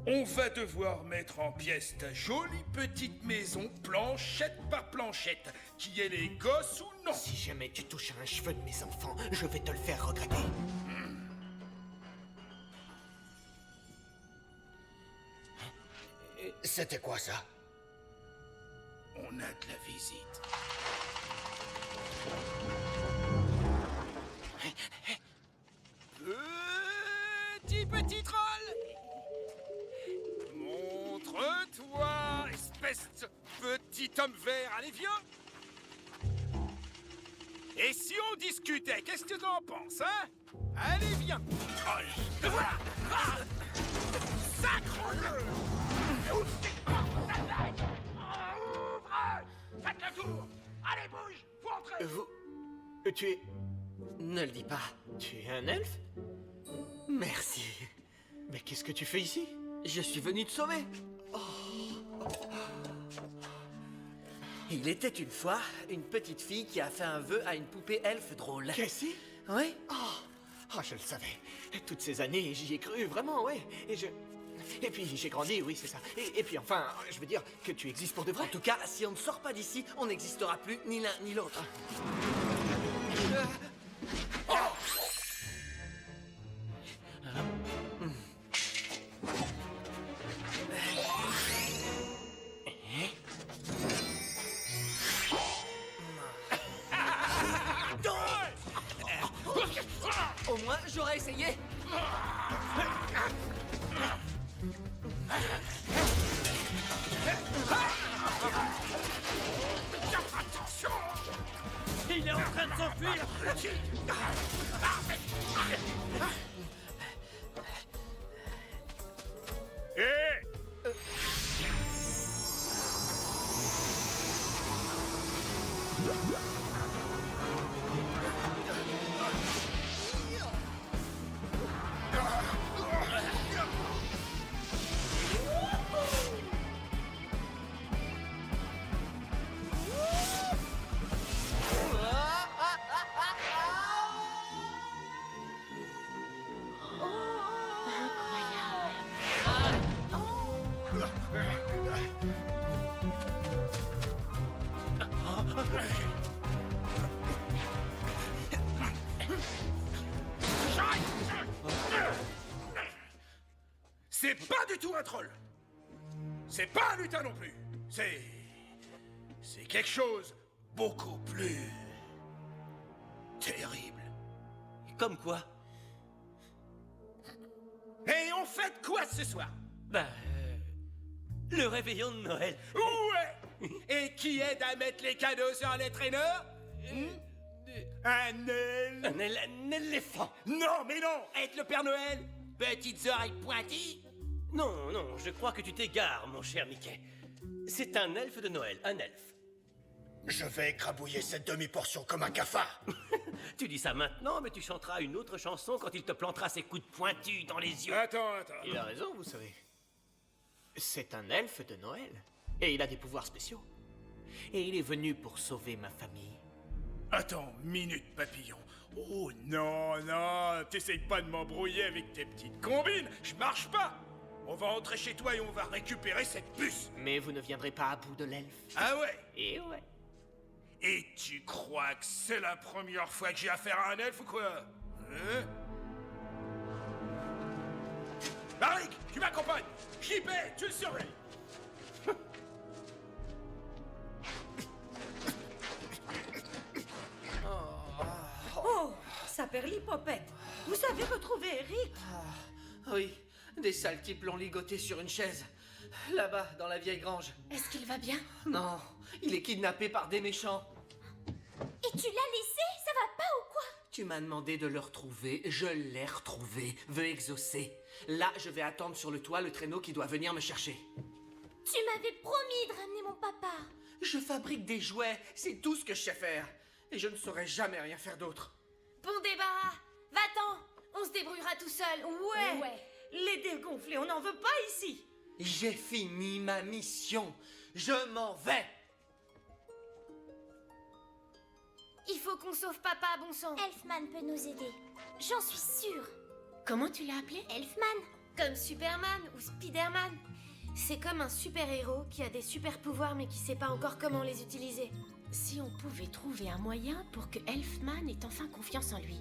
on va devoir mettre en pièces ta jolie petite maison, planchette par planchette, qui est les gosses ou non. Si jamais tu touches à un cheveu de mes enfants, je vais te le faire regretter. C'était quoi ça? On a de la visite. Petit troll! Montre-toi, espèce de petit homme vert, allez viens! Et si on discutait, qu'est-ce que t'en penses, hein? Allez viens! Te voilà! Sacre-bleu! Ouvre! Faites le tour! Allez, bouge! Faut entrer! Tu es... Ne le dis pas. Tu es un elfe? Merci. Mais qu'est-ce que tu fais ici? Je suis venu te sauver. Il était une fois une petite fille qui a fait un vœu à une poupée elfe drôle. Cassie? Oui. Je le savais. Toutes ces années, j'y ai cru, vraiment, ouais. Et puis j'ai grandi, oui, c'est ça. Et puis enfin, je veux dire que tu existes pour de vrai. En tout cas, si on ne sort pas d'ici, on n'existera plus ni l'un ni l'autre. Au moins, j'aurais essayé. Attention! Il est en train de s'enfuir! C'est pas du tout un troll. C'est pas un lutin non plus. C'est quelque chose beaucoup plus terrible. Comme quoi? Et on fête quoi ce soir? Le réveillon de Noël. Ouais. Et qui aide à mettre les cadeaux sur les traîneurs? Un éléphant. Non, mais non. Être le Père Noël. Petites oreilles pointues. Non, non, je crois que tu t'égares, mon cher Mickey. C'est un elfe de Noël, un elfe. Je vais écrabouiller cette demi-portion comme un cafard. Tu dis ça maintenant, mais tu chanteras une autre chanson quand il te plantera ses coups de pointu dans les yeux. Attends. Il a raison, vous savez. C'est un elfe de Noël. Et il a des pouvoirs spéciaux. Et il est venu pour sauver ma famille. Attends, minute, papillon. Oh non, t'essayes pas de m'embrouiller avec tes petites combines. Je marche pas. On va entrer chez toi et on va récupérer cette puce. Mais vous ne viendrez pas à bout de l'elfe. Ah ouais? Et ouais. Et tu crois que c'est la première fois que j'ai affaire à un elfe ou quoi? Hein? Barik, tu m'accompagnes. JP, tu le surveilles. Oh, saperlipopette, vous avez retrouvé Eric? Oui, des sales types l'ont ligoté sur une chaise. Là-bas, dans la vieille grange. Est-ce qu'il va bien? Non, il est kidnappé par des méchants. Et tu l'as laissé? Ça va pas ou quoi? Tu m'as demandé de le retrouver, je l'ai retrouvé. Vœu exaucé. Là, je vais attendre sur le toit le traîneau qui doit venir me chercher. Tu m'avais promis de ramener mon papa. Je fabrique des jouets, c'est tout ce que je sais faire. Et je ne saurais jamais rien faire d'autre. Bon débarras. Va-t'en. On se débrouillera tout seul. Ouais. Les dégonflés, on n'en veut pas ici. J'ai fini ma mission. Je m'en vais. Il faut qu'on sauve papa, bon sang. Elfman peut nous aider. J'en suis sûre. Comment tu l'as appelé? Elfman. Comme Superman ou Spiderman. C'est comme un super-héros qui a des super-pouvoirs mais qui sait pas encore comment les utiliser. Si on pouvait trouver un moyen pour que Elfman ait enfin confiance en lui.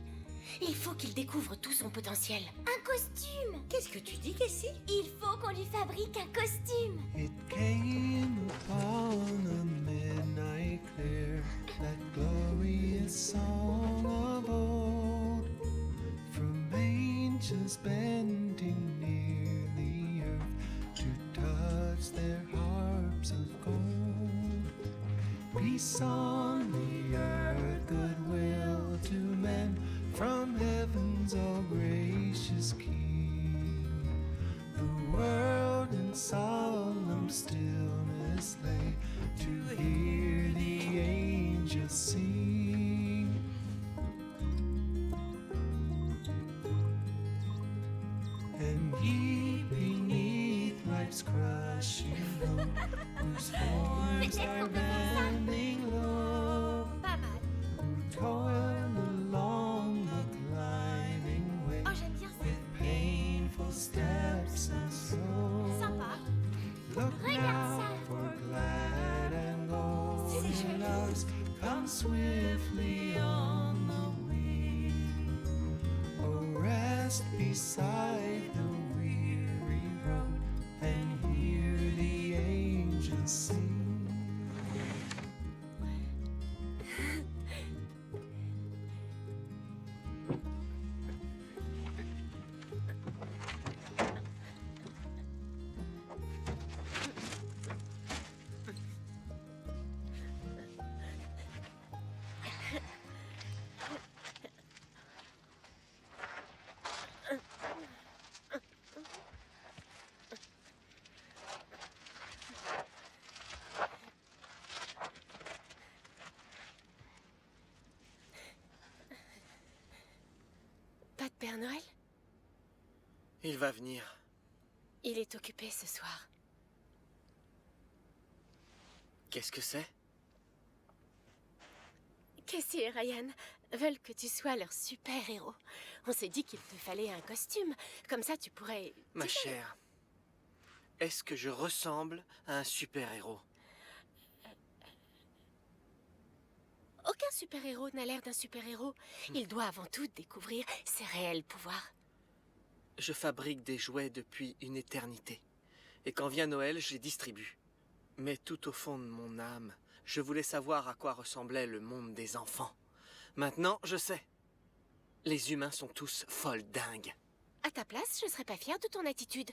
Il faut qu'il découvre tout son potentiel. Un costume! Qu'est-ce que tu dis, Cassie? Il faut qu'on lui fabrique un costume! It came upon a midnight clear, that glorious song of old, from angels bending near the earth to touch their harps of gold. Peace on the earth, goodwill to men, from heaven's all gracious King. The world in solemn stillness lay to hear the angels sing. And he beneath life's crushing load, whose forms are bending low, who toil along the climbing way with painful steps and slow. Look now, for glad and golden hours come swiftly on the wing. Oh, rest beside the weary road and hear the angels sing. Pas de Père Noël? Il va venir. Il est occupé ce soir. Qu'est-ce que c'est? Cassie et Ryan veulent que tu sois leur super-héros. On s'est dit qu'il te fallait un costume. Comme ça, tu pourrais... Ma chère, est-ce que je ressemble à un super-héros? Aucun super-héros n'a l'air d'un super-héros. Il doit avant tout découvrir ses réels pouvoirs. Je fabrique des jouets depuis une éternité. Et quand vient Noël, je les distribue. Mais tout au fond de mon âme, je voulais savoir à quoi ressemblait le monde des enfants. Maintenant, je sais. Les humains sont tous folles dingues. À ta place, je serais pas fière de ton attitude.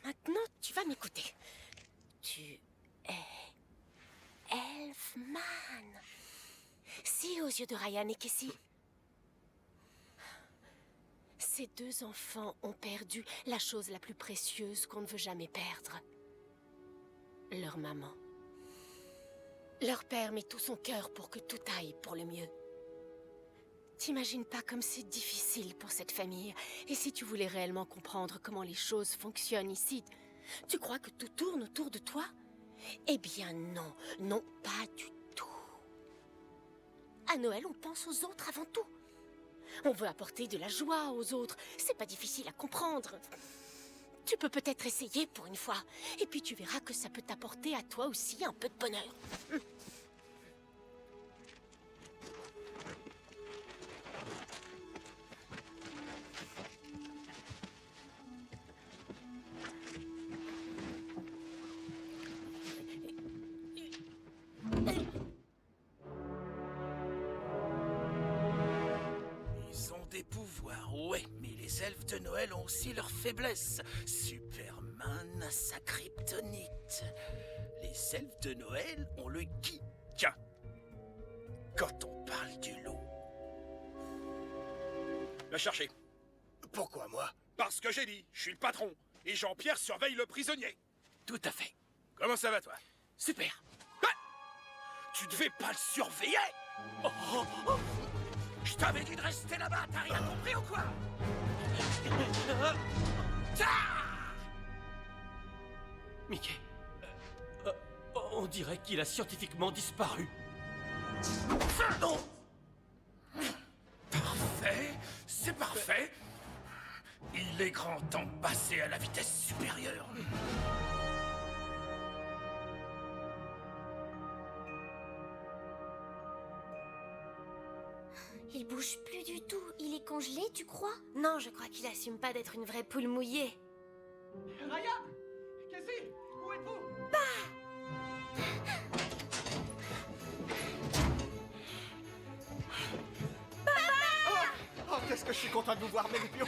Maintenant, tu vas m'écouter. Tu es... Elfman. Si aux yeux de Ryan et Cassie. Ces deux enfants ont perdu la chose la plus précieuse qu'on ne veut jamais perdre. Leur maman. Leur père met tout son cœur pour que tout aille pour le mieux. T'imagines pas comme c'est difficile pour cette famille. Et si tu voulais réellement comprendre comment les choses fonctionnent ici, tu crois que tout tourne autour de toi? Eh bien non, non, pas du tout. À Noël, on pense aux autres avant tout. On veut apporter de la joie aux autres. C'est pas difficile à comprendre. Tu peux peut-être essayer pour une fois. Et puis tu verras que ça peut t'apporter à toi aussi un peu de bonheur. Ils ont des pouvoirs, ouais, mais les elfes de Noël ont aussi leurs faiblesses. Superman a sa kryptonite. Les elfes de Noël ont le ki. Tiens, quand on parle du loup... Va chercher. Pourquoi moi? Parce que j'ai dit, je suis le patron. Et Jean-Pierre surveille le prisonnier. Tout à fait. Comment ça va, toi? Super. Tu devais pas le surveiller. Je t'avais dit de rester là-bas, t'as rien compris ou quoi? Mickey, on dirait qu'il a scientifiquement disparu. Non. Parfait, c'est parfait. Il est grand temps de passer à la vitesse supérieure. Il bouge plus du tout. Il est congelé, tu crois? Non, je crois qu'il assume pas d'être une vraie poule mouillée. Ryan! Cassie! Où êtes-vous? Oh, qu'est-ce que je suis content de vous voir, mes loupions!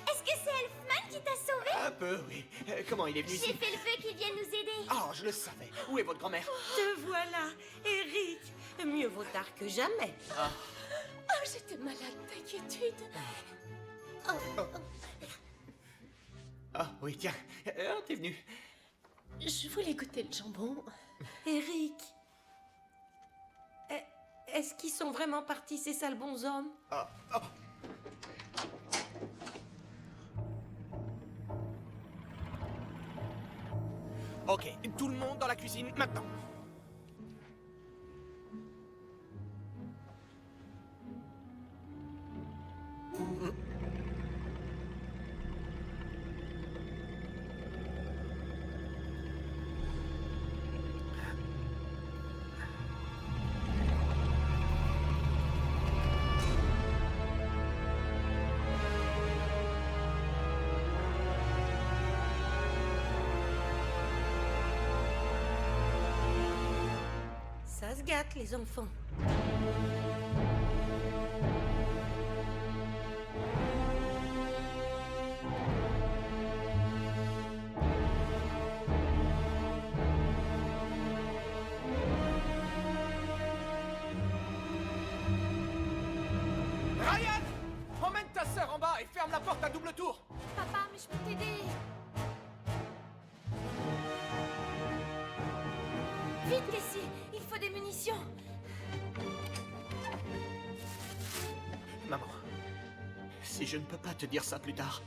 Est-ce que c'est Elfman qui t'a sauvé? Un peu, oui. Comment il est venu J'ai ici? fait le feu qu'il vienne nous aider. Oh, je le savais. Où est votre grand-mère? Te voilà, Eric. Mieux vaut tard que jamais. Oh, j'étais malade d'inquiétude. Oh, oui, tiens. T'es venu. Je voulais goûter le jambon. Eric. Est-ce qu'ils sont vraiment partis, ces sales bons hommes? Ok, tout le monde dans la cuisine, maintenant. Ça se gâte, les enfants. Ryan! Emmène ta sœur en bas et ferme la porte à double tour. Papa, mais je peux t'aider. Vite, Cassie, il faut des munitions. Maman, si je ne peux pas te dire ça plus tard,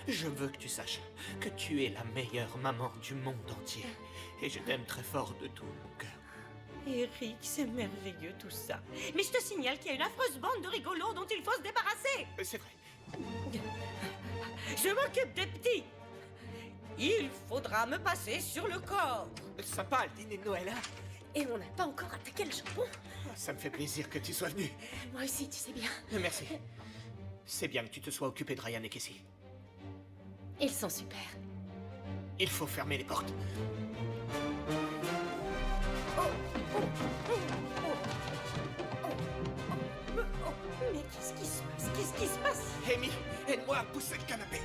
je veux que tu saches que tu es la meilleure maman du monde entier. Et je t'aime très fort de tout mon cœur. Eric, c'est merveilleux tout ça. Mais je te signale qu'il y a une affreuse bande de rigolos dont il faut se débarrasser. C'est vrai. Je m'occupe des petits. Il faudra me passer sur le corps. Sympa le dîner de Noël, hein? Et on n'a pas encore attaqué le jambon. Ça me fait plaisir que tu sois venu. Moi aussi, tu sais bien. Merci. C'est bien que tu te sois occupé de Ryan et Cassie. Ils sont super. Il faut fermer les portes. Mais qu'est-ce qui se passe? Qu'est-ce qui se passe? Amy, aide-moi à pousser le canapé.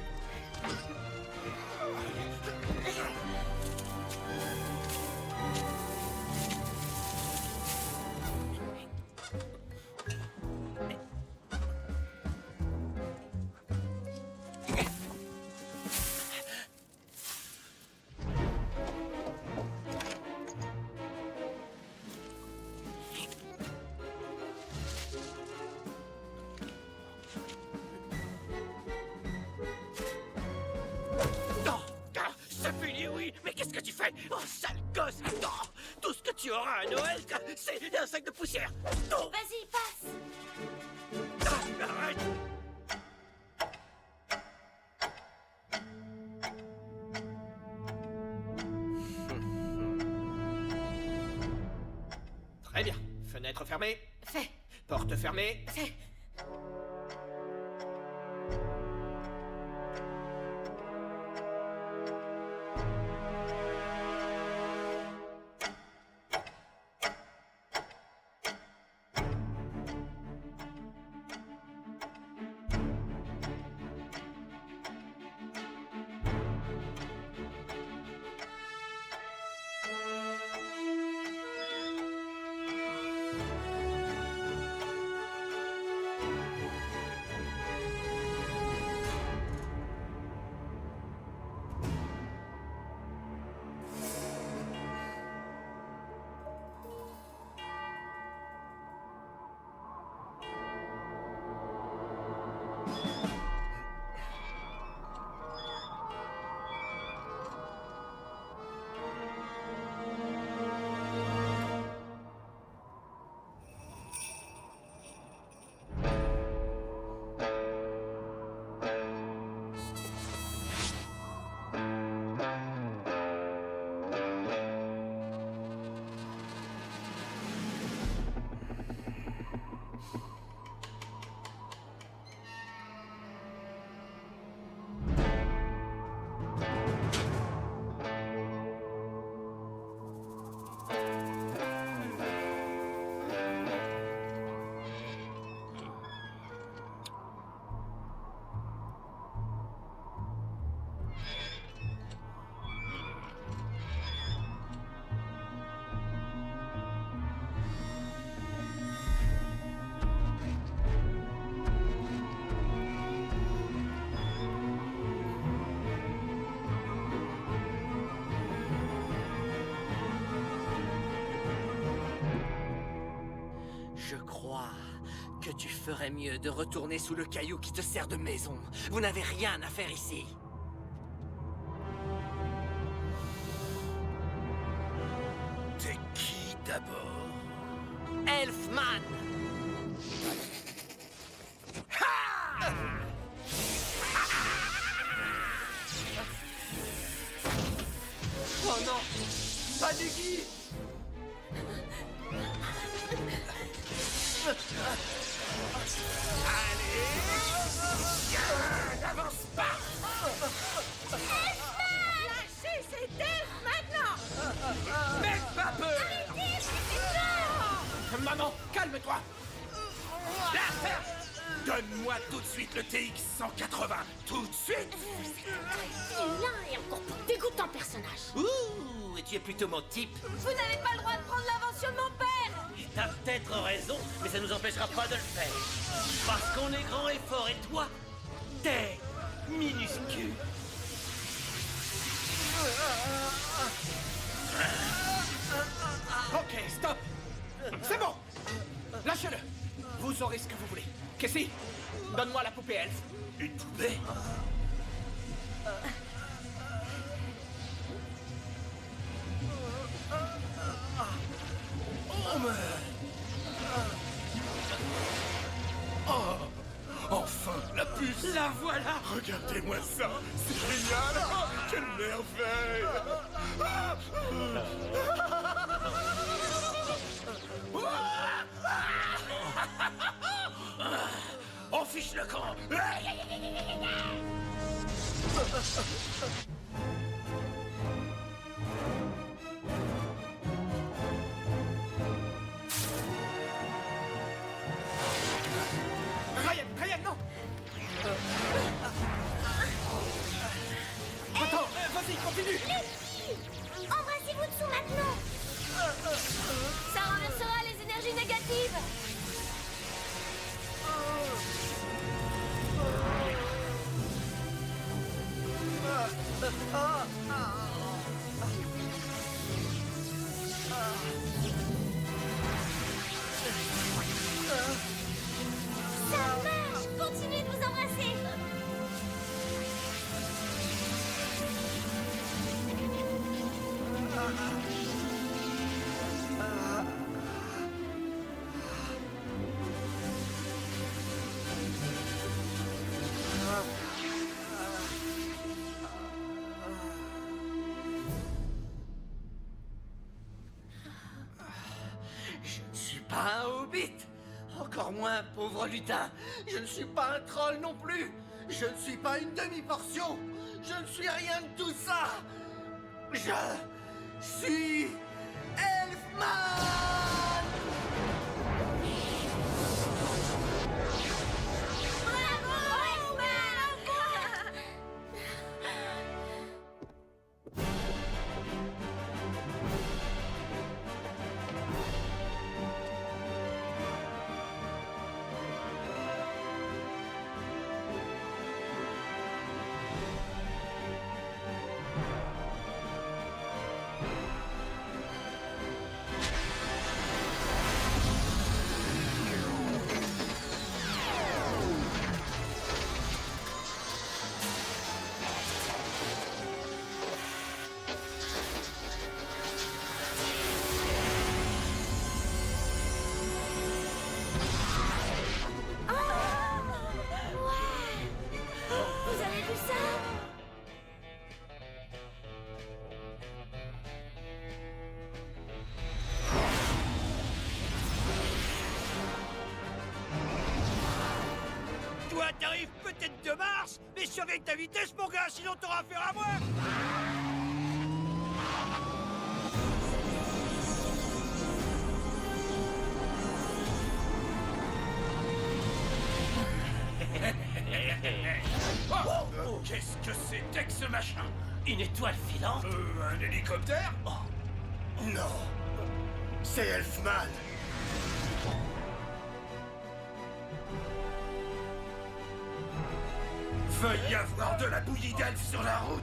Oh, sale gosse! Non! Tout ce que tu auras à Noël, c'est un sac de poussière! Non! Vas-y, passe! Arrête! Très bien. Fenêtre fermée. Fait. Porte fermée. Fait. crois que tu ferais mieux de retourner sous le caillou qui te sert de maison. Vous n'avez rien à faire ici. T'es qui d'abord? Elfman! Oh non! Pas d'Iggy! Allez! N'avance pas! Lâchez cet elfe maintenant! N'aie pas peur! Maman, calme-toi! Donne-moi tout de suite le TX-180! Tout de suite! Vilain et encore plus dégoûtant personnage! Ouh, et tu es plutôt mon type. Vous n'avez pas le droit de prendre l'invention de mon père! T'as peut-être raison, mais ça nous empêchera pas de le faire. Parce qu'on est grand et fort, et toi, t'es minuscule. Ok, stop! C'est bon! Lâchez-le! Vous aurez ce que vous voulez. Cassie, donne-moi la poupée elfe. Une poupée? Oh, mais... Oh! Enfin, la puce! La voilà! Regardez-moi ça! C'est génial! Oh, quelle merveille! On fiche le camp! Ryan, non! Attends, vas-y, continue! Les filles! Embrassez-vous dessous maintenant! Ça renversera les énergies négatives! Ça marche! Continuez de vous embrasser! Je ne suis pas un hobbit. Encore moins un pauvre lutin. Je ne suis pas un troll non plus. Je ne suis pas une demi-portion. Je ne suis rien de tout ça. Je suis Elfman. Vous avez vu ça? Toi, t'arrives peut-être de Mars, mais surveille ta vitesse, mon gars, sinon t'auras affaire à moi! Oh, qu'est-ce que c'était que ce machin? Une étoile filante? Un hélicoptère? Non, c'est Elfman. Veuille y avoir de la bouillie d'elfe sur la route.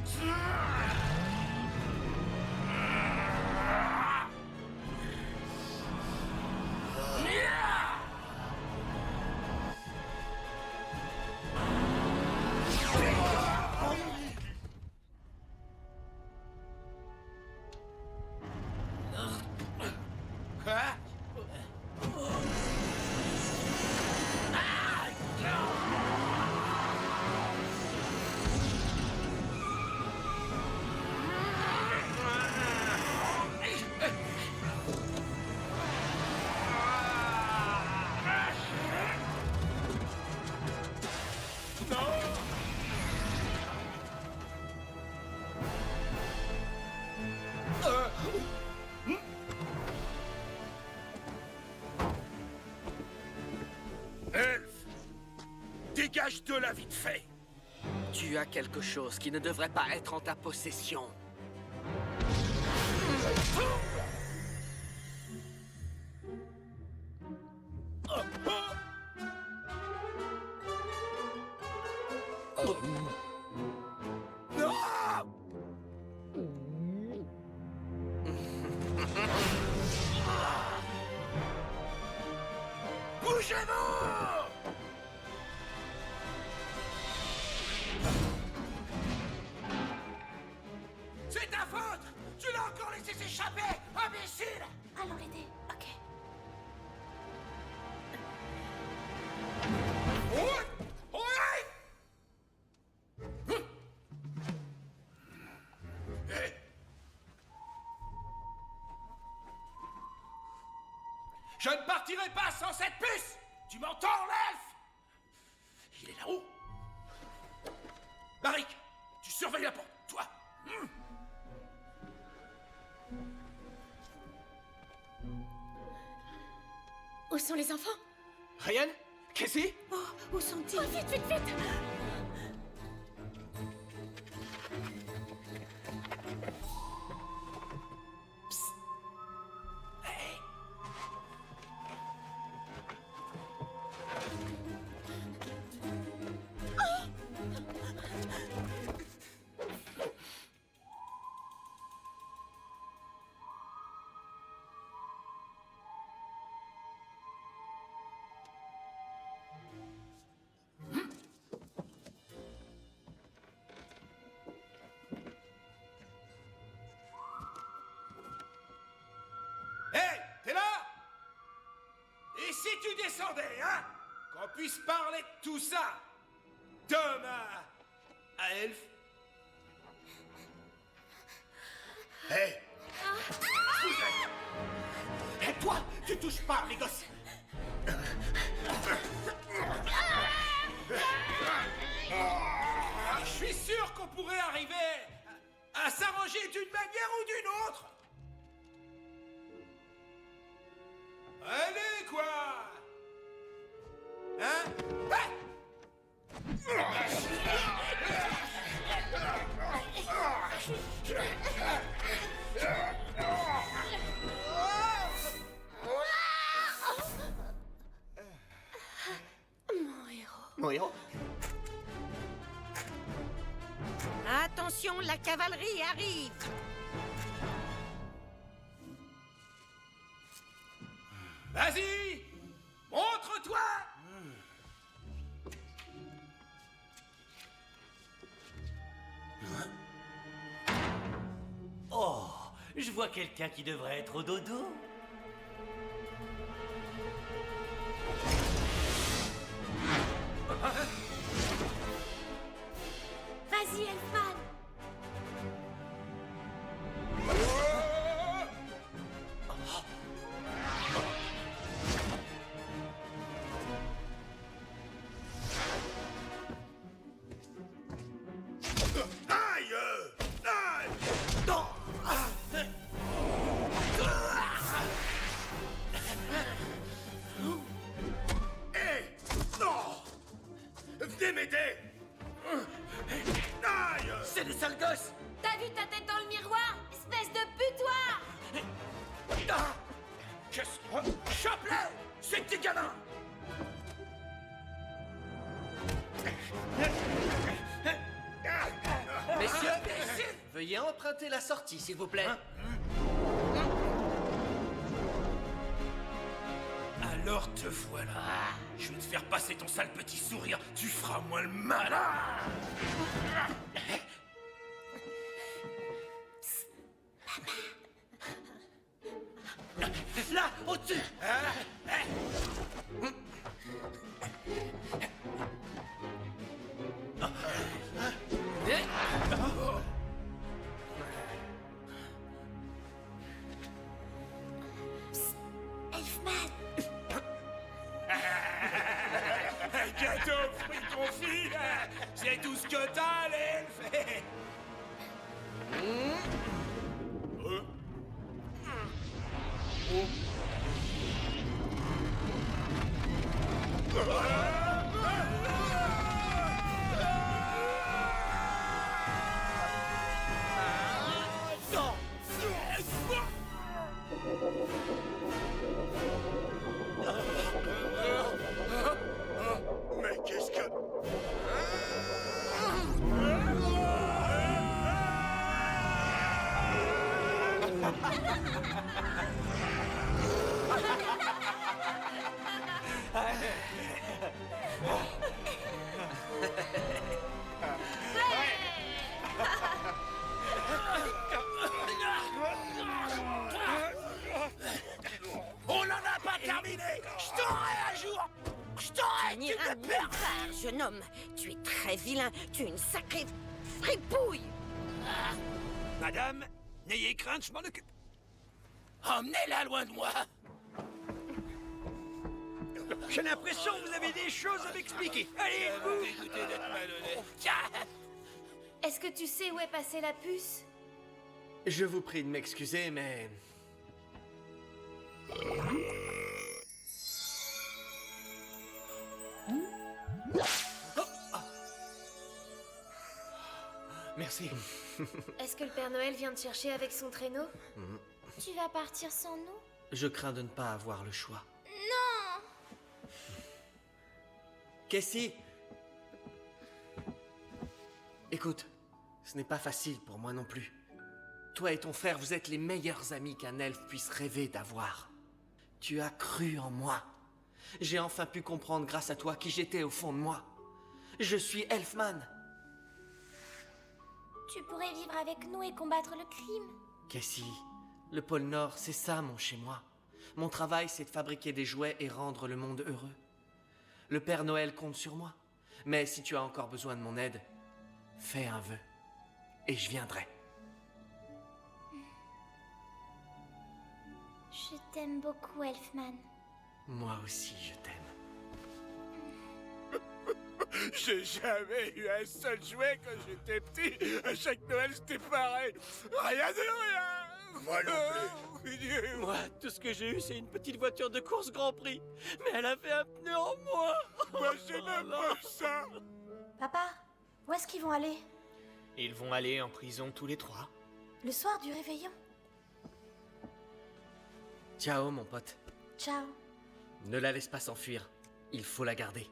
Elfe, dégage de là vite fait. Tu as quelque chose qui ne devrait pas être en ta possession. Bougez-vous! C'est ta faute! Tu l'as encore laissé s'échapper, imbécile! Allons l'aider, ok. Je ne partirai pas sans cette puce! Tu m'entends, l'elfe? Il est là-haut. Barik, tu surveilles la porte, toi. Où sont les enfants? Ryan? Cassie? Oh, où sont-ils? Oh, vite, vite, vite! T'es là? Et si tu descendais, hein? Qu'on puisse parler de tout ça? D'homme à elfe? Hé! Et toi, tu touches pas, les gosses! Je suis sûr qu'on pourrait arriver à s'arranger d'une manière ou d'une autre! Allez, quoi? Hein? Mon héros? Attention, la cavalerie arrive. Vas-y! Montre-toi! Oh, je vois quelqu'un qui devrait être au dodo. Vas-y, Elfman. Aïe! Aïe! Non! Hé! Non! Venez m'aider! Aïe! C'est des sales gosses! T'as vu ta tête dans le miroir? Espèce de putois! Ah! Qu'est-ce que... Chope-le! C'est petit gamin! Messieurs, veuillez emprunter la sortie, s'il vous plaît. Alors te voilà. Je vais te faire passer ton sale petit sourire. Tu feras moins le malin. Là, au-dessus! Elfman. Gâteau, fruits confit. C'est tout ce que t'as, l'elfe. Mais qu'est-ce que... On n'en a pas terminé. Je t'aurai un jour. Je t'aurai. Tu n'iras nulle part, jeune homme. Tu es très vilain. Tu es une sacrée fripouille. Madame, n'ayez crainte, je m'en occupe. Emmenez-la loin de moi. J'ai l'impression que vous avez des choses à m'expliquer. Allez, vous. Écoutez d'être malhonnête. Est-ce que tu sais où est passée la puce? Je vous prie de m'excuser, mais... Merci. Est-ce que le Père Noël vient te chercher avec son traîneau? Tu vas partir sans nous? Je crains de ne pas avoir le choix. Non! Cassie! Écoute, ce n'est pas facile pour moi non plus. Toi et ton frère, vous êtes les meilleurs amis qu'un elfe puisse rêver d'avoir. Tu as cru en moi. J'ai enfin pu comprendre grâce à toi qui j'étais au fond de moi. Je suis Elfman. Tu pourrais vivre avec nous et combattre le crime. Cassie, le pôle Nord, c'est ça mon chez-moi. Mon travail, c'est de fabriquer des jouets et rendre le monde heureux. Le Père Noël compte sur moi. Mais si tu as encore besoin de mon aide, fais un vœu. Et je viendrai. Je t'aime beaucoup, Elfman. Moi aussi, je t'aime. J'ai jamais eu un seul jouet quand j'étais petit. À chaque Noël, c'était pareil. Rien de rien. Moi non plus. Moi, tout ce que j'ai eu, c'est une petite voiture de course Grand Prix. Mais elle avait un pneu en moins. Moi, j'ai même pas ça. Papa, où est-ce qu'ils vont aller? Ils vont aller en prison tous les trois. Le soir du réveillon. Ciao, mon pote. Ciao. Ne la laisse pas s'enfuir. Il faut la garder.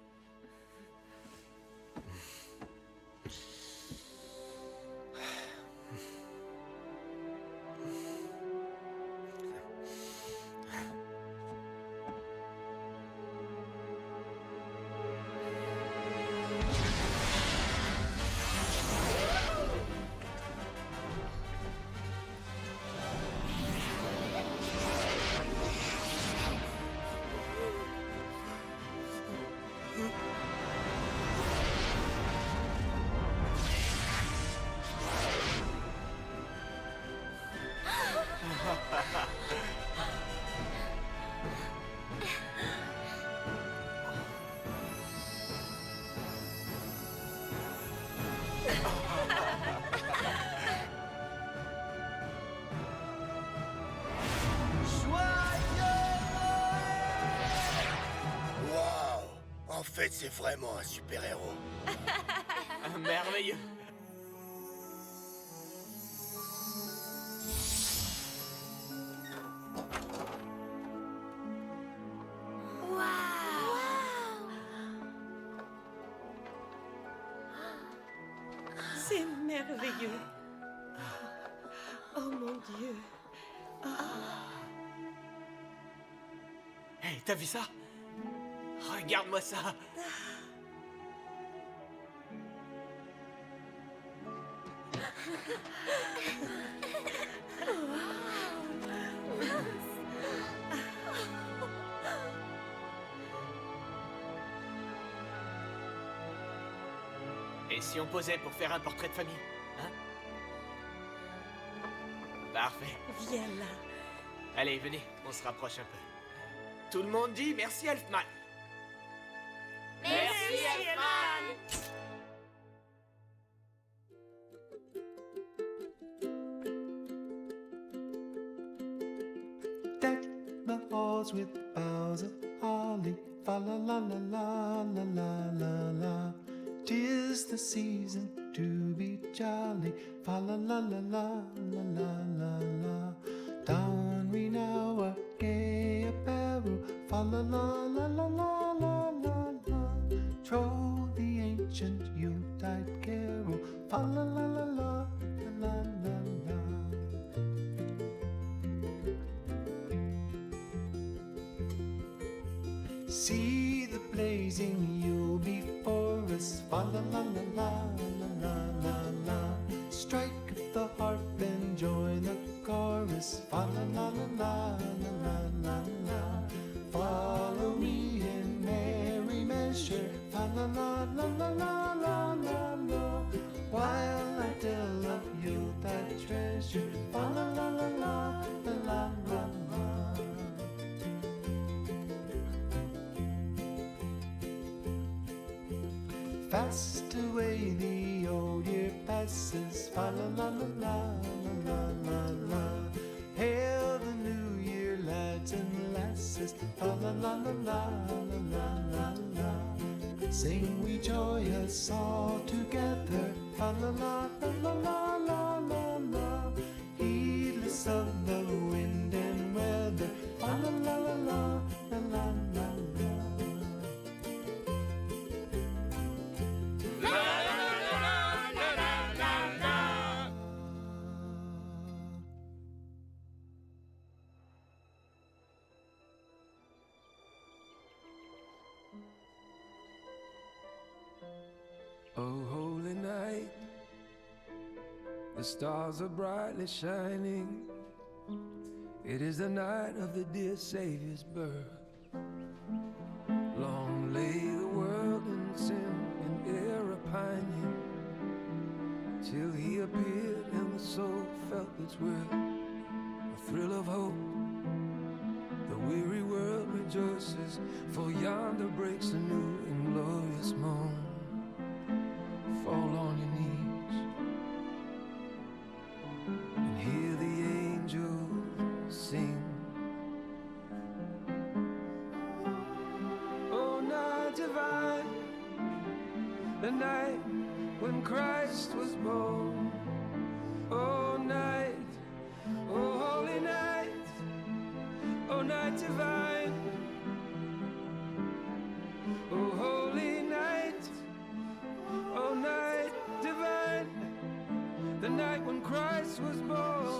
En fait, c'est vraiment un super-héros. Merveilleux. C'est merveilleux. Oh mon Dieu. Hey, t'as vu ça? Regarde-moi ça. Et si on posait pour faire un portrait de famille, hein? Parfait. Viens là. Allez, venez, on se rapproche un peu. Tout le monde dit merci, Elfman. Merci, Elfman! Deck the halls with boughs of holly, fa la la la la la la la la. 'Tis the season to be jolly, fa la la la la la la la la. Down we now a gay apparel, fa la la la la la la la la. Troll the ancient Yuletide carol, fa la la la la la la la. See the blazing Yule before us, fa la la la la la la la la. Strike the harp and join the chorus, fa la la la la la la la la. Follow me in merry measure, fa la la la la la la la la. While I tell of Yuletide treasure, fa la la la la la la la la. Fast away the old year passes, fa la la la la la la la la. Hail the new year, lads and lasses, fa la la la la la la la la. Sing we joyous all together, fa la la la la la la la. Heedless of the wind and weather, fa la la la la la la la. Oh, holy night, the stars are brightly shining. It is the night of the dear Savior's birth. Long lay the world in sin and error pining, till he appeared and the soul felt its worth. A thrill of hope, the weary world rejoices, for yonder breaks a new and glorious morn. Fall on your knees and hear the angels sing. Oh, night divine, the night when Christ was born. Oh, night, oh, holy night, oh, night divine, oh, holy night, oh, night divine, the night when Christ was born.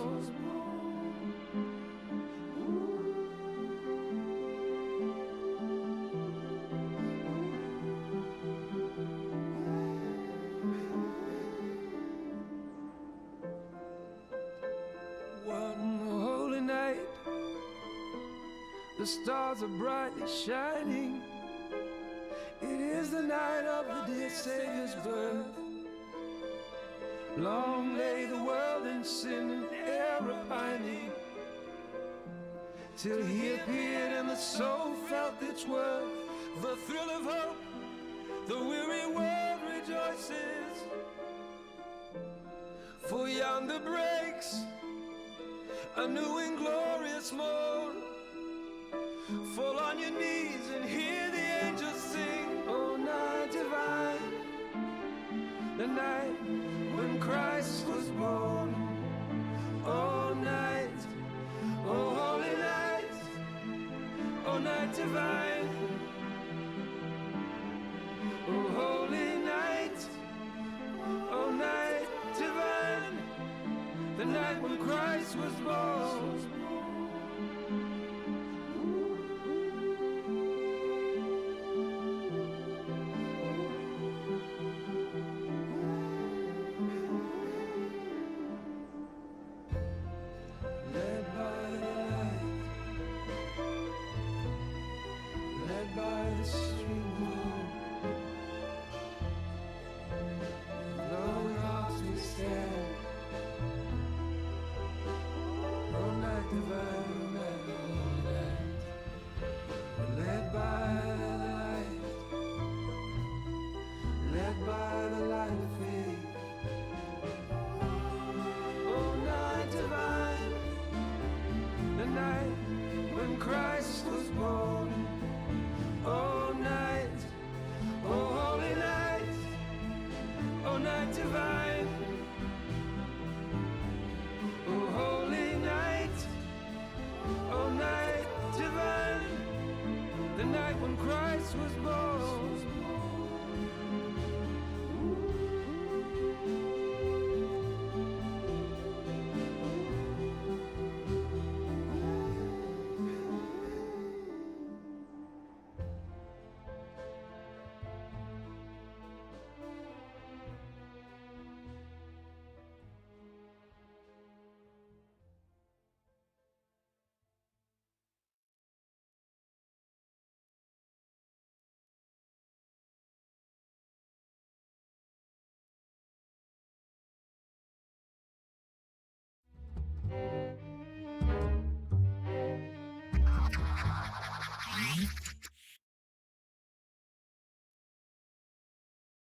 One holy night, the stars are brightly shining. It is the night of the dear Savior's birth. Long lay the world in sin and error pining, till he appeared and the soul felt its worth. The thrill of hope, the weary world rejoices, for yonder breaks a new and glorious morn. Fall on your knees and hear the angels sing. Oh, night divine, the night when Christ was born. Oh, night, oh, holy night, oh, night divine,